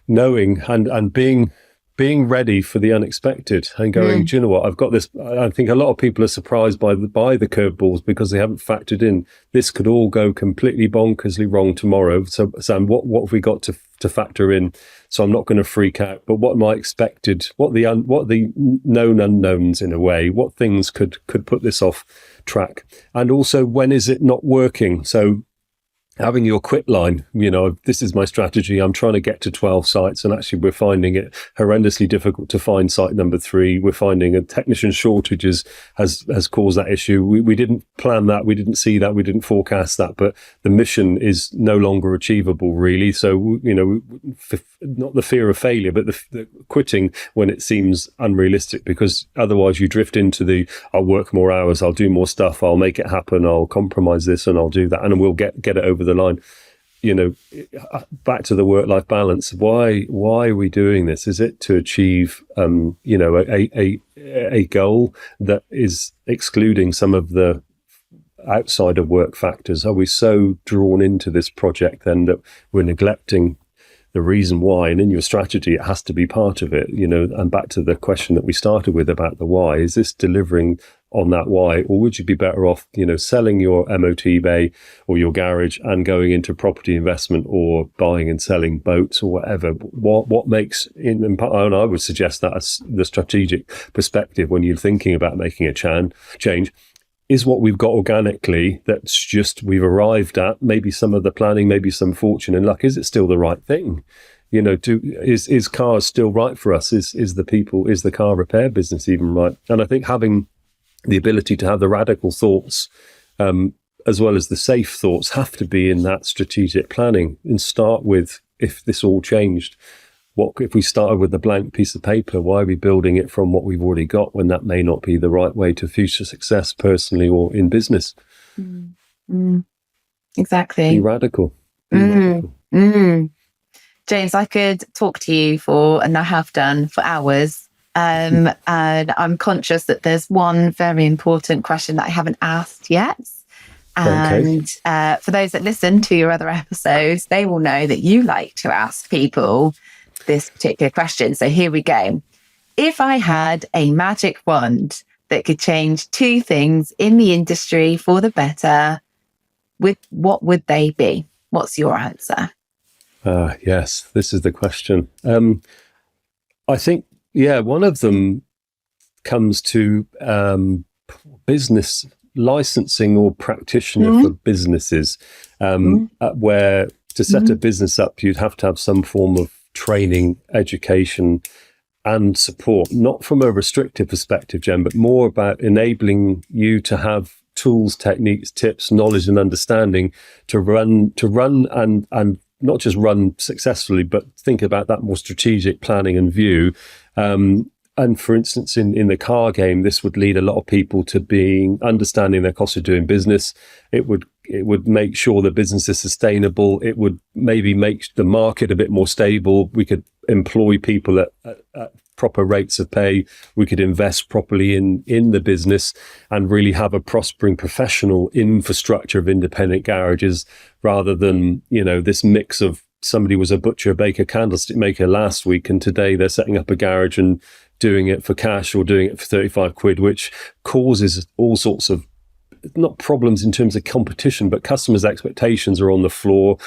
knowing and being ready for the unexpected and going, do you know what, I've got this. I think a lot of people are surprised by the curveballs because they haven't factored in this could all go completely bonkersly wrong tomorrow. So Sam, what have we got to factor in? So I'm not going to freak out, but what am I expected? What the known unknowns in a way? What things could put this off track? And also, when is it not working? So having your quit line, this is my strategy. I'm trying to get to 12 sites, and actually we're finding it horrendously difficult to find site number 3. We're finding a technician shortages has caused that issue. We didn't plan that. We didn't see that. We didn't forecast that, but the mission is no longer achievable really. So, not the fear of failure, but the quitting when it seems unrealistic, because otherwise you drift into I'll work more hours, I'll do more stuff, I'll make it happen, I'll compromise this and I'll do that, and we'll get it over the line. Back to the work-life balance. Why are we doing this? Is it to achieve a goal that is excluding some of the outside of work factors? Are we so drawn into this project then that we're neglecting the reason why? And in your strategy, it has to be part of it, and back to the question that we started with about the why. Is this delivering on that why, or would you be better off, selling your MOT bay or your garage and going into property investment or buying and selling boats or whatever? What makes, and I would suggest that as the strategic perspective when you're thinking about making a change, is what we've got organically that's just we've arrived at, maybe some of the planning, maybe some fortune and luck. Is it still the right thing? Is cars still right for us? Is the car repair business even right? And I think having the ability to have the radical thoughts as well as the safe thoughts have to be in that strategic planning, and start with, if this all changed, what if we started with a blank piece of paper? Why are we building it from what we've already got when that may not be the right way to future success personally or in business? Exactly. Be radical. James, I could talk to you and I have done for hours. And I'm conscious that there's one very important question that I haven't asked yet. And for those that listen to your other episodes, they will know that you like to ask people this particular question. So here we go. If I had a magic wand that could change 2 things in the industry for the better, what would they be? What's your answer? Yes, this is the question. I think, one of them comes to business licensing or practitioner for businesses, where to set a business up, you'd have to have some form of training, education and support, not from a restrictive perspective, Jen, but more about enabling you to have tools, techniques, tips, knowledge, and understanding to run and not just run successfully, but think about that more strategic planning and view. And for instance, in the car game, this would lead a lot of people to understanding their cost of doing business. It would make sure the business is sustainable. It would maybe make the market a bit more stable. We could employ people at proper rates of pay. We could invest properly in the business and really have a prospering professional infrastructure of independent garages, rather than, this mix of somebody was a butcher, baker, candlestick maker last week, and today they're setting up a garage and doing it for cash or doing it for 35 quid, which causes all sorts of, not problems in terms of competition, but customers' expectations are on the floor.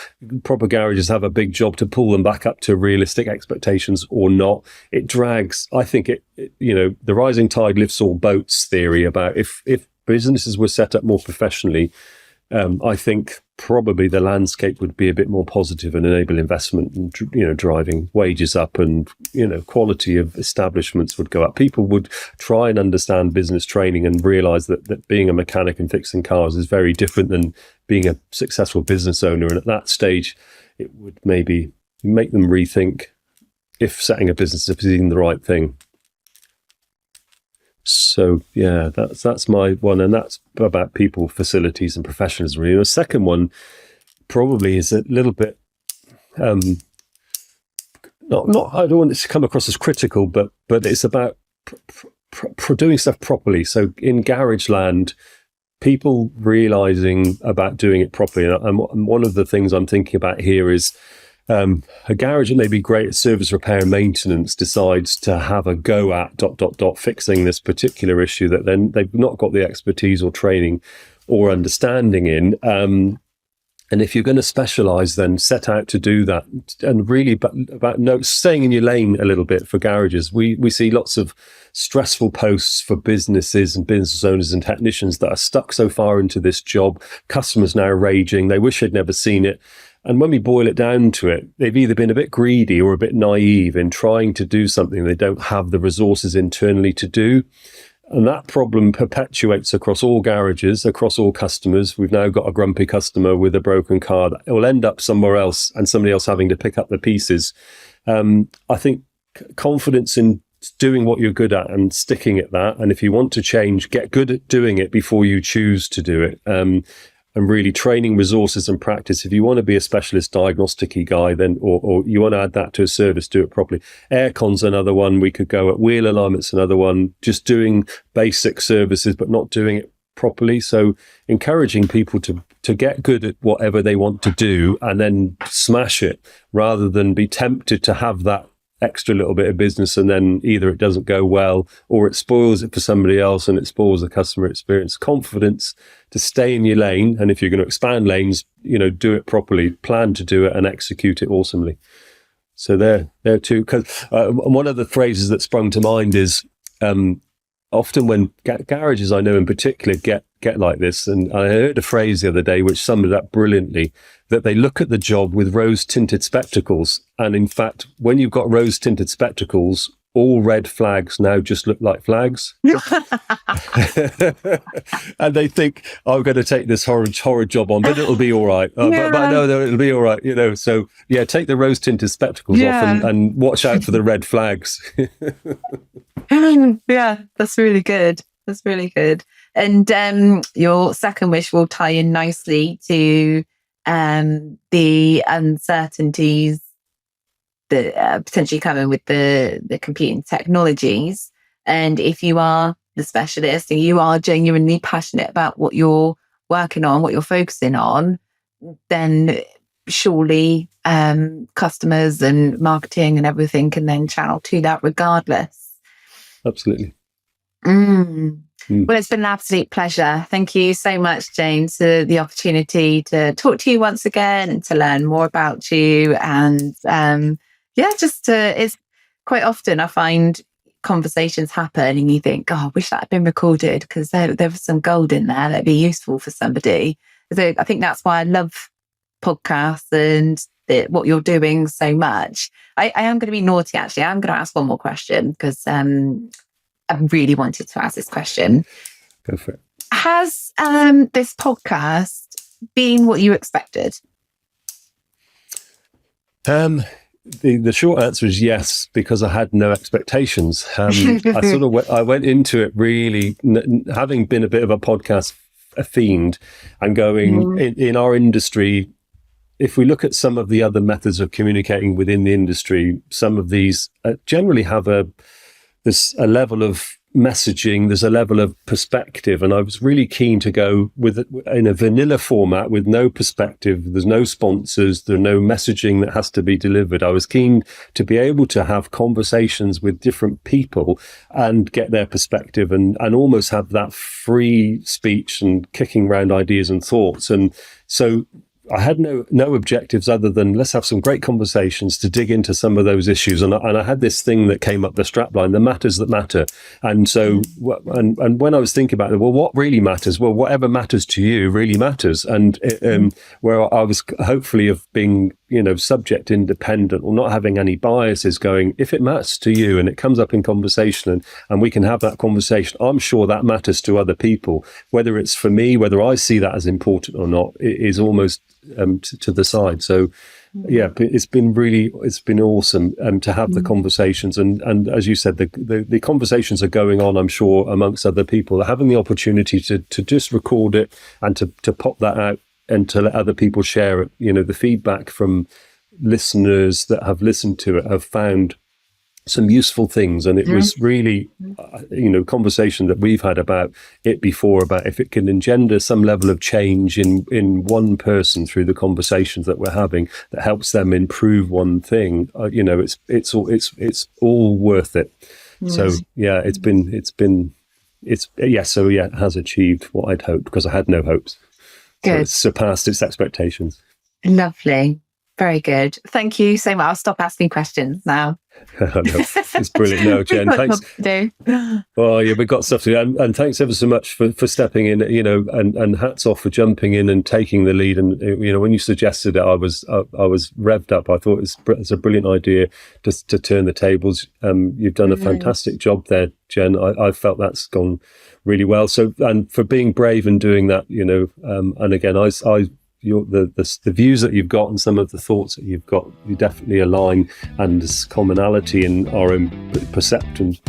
Proper garages have a big job to pull them back up to realistic expectations or not. It drags. I think the rising tide lifts all boats theory about if businesses were set up more professionally, I think probably the landscape would be a bit more positive and enable investment and, driving wages up, and, quality of establishments would go up. People would try and understand business training and realize that being a mechanic and fixing cars is very different than being a successful business owner. And at that stage, it would maybe make them rethink if setting a business up is even the right thing. So yeah, that's my one, and that's about people, facilities, and professionalism. The second one probably is a little bit not. I don't want it to come across as critical, but it's about doing stuff properly. So in garage land, people realizing about doing it properly, and one of the things I'm thinking about here is. A garage that may be great at service, repair, and maintenance decides to have a go at ... fixing this particular issue that then they've not got the expertise or training or understanding in. And if you're going to specialize, then set out to do that. And really about staying in your lane a little bit for garages. We see lots of stressful posts for businesses and business owners and technicians that are stuck so far into this job. Customers now raging. They wish they'd never seen it. And when we boil it down to it, they've either been a bit greedy or a bit naive in trying to do something they don't have the resources internally to do. And that problem perpetuates across all garages, across all customers. We've now got a grumpy customer with a broken car that will end up somewhere else and somebody else having to pick up the pieces. I think confidence in doing what you're good at and sticking at that. And if you want to change, get good at doing it before you choose to do it. And really training resources and practice. If you want to be a specialist diagnostic-y guy, then or you want to add that to a service, do it properly. Aircon's another one. We could go at wheel alignment's another one. Just doing basic services, but not doing it properly. So encouraging people to get good at whatever they want to do and then smash it, rather than be tempted to have that extra little bit of business and then either it doesn't go well or it spoils it for somebody else and it spoils the customer experience. Confidence to stay in your lane, and if you're going to expand lanes, do it properly, plan to do it and execute it awesomely. So there too, because one of the phrases that sprung to mind is often when garages, I know in particular, get like this, and I heard a phrase the other day which summed it up brilliantly, that they look at the job with rose-tinted spectacles. And in fact, when you've got rose-tinted spectacles, all red flags now just look like flags. And they think, I'm going to take this horrid job on, but it'll be all right. But I know that it'll be all right, So, yeah, take the rose-tinted spectacles off and watch out for the red flags. Yeah, that's really good. That's really good. And your second wish will tie in nicely to the uncertainties that are potentially coming with the competing technologies. And if you are the specialist and you are genuinely passionate about what you're working on, what you're focusing on, then surely customers and marketing and everything can then channel to that regardless. Absolutely. Well, it's been an absolute pleasure. Thank you so much, James, for the opportunity to talk to you once again and to learn more about you. And it's quite often I find conversations happen and you think, I wish that had been recorded because there was some gold in there that'd be useful for somebody. So I think that's why I love podcasts and what you're doing so much. I am going to be naughty, actually. I'm going to ask one more question because I really wanted to ask this question. Go for it. Has this podcast been what you expected? The short answer is yes, because I had no expectations. I went into it really having been a bit of a podcast fiend and going in our industry. If we look at some of the other methods of communicating within the industry, some of these generally have there's a level of messaging, there's a level of perspective, and I was really keen to go in a vanilla format with no perspective. There's no sponsors, there's no messaging that has to be delivered. I was keen to be able to have conversations with different people and get their perspective and almost have that free speech and kicking around ideas and thoughts. And so I had no objectives other than let's have some great conversations to dig into some of those issues. And I had this thing that came up the strapline, the matters that matter. And so, and when I was thinking about it, well, what really matters? Well, whatever matters to you really matters. And where I was hopefully of being, subject independent or not having any biases, going, if it matters to you and it comes up in conversation and we can have that conversation, I'm sure that matters to other people. Whether it's for me, whether I see that as important or not, it is almost to the side. So yeah, it's been awesome to have the conversations, and as you said, the conversations are going on, I'm sure, amongst other people. Having the opportunity to just record it and to pop that out and to let other people share it, the feedback from listeners that have listened to it have found some useful things. And it was really, conversation that we've had about it before, about if it can engender some level of change in one person through the conversations that we're having that helps them improve one thing, it's all worth it. Yes. So yeah, it has achieved what I'd hoped, because I had no hopes. Good. So it's surpassed its expectations. Lovely. Very good. Thank you so much. I'll stop asking questions now. No, it's brilliant. No, Jen, thanks. Well, yeah, we've got stuff to do. And thanks ever so much for stepping in, and hats off for jumping in and taking the lead. And, when you suggested it, I was revved up. I thought it's a brilliant idea to turn the tables. You've done a fantastic job there, Jen. I felt that's gone really well. So, and for being brave and doing that, and again, the views that you've got and some of the thoughts that you've got, you definitely align, and there's commonality in our own perceptions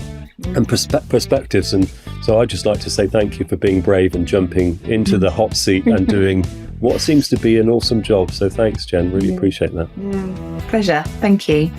and perspectives. And so I'd just like to say thank you for being brave and jumping into the hot seat and doing what seems to be an awesome job. So thanks, Jen. Really appreciate that. Pleasure. Thank you.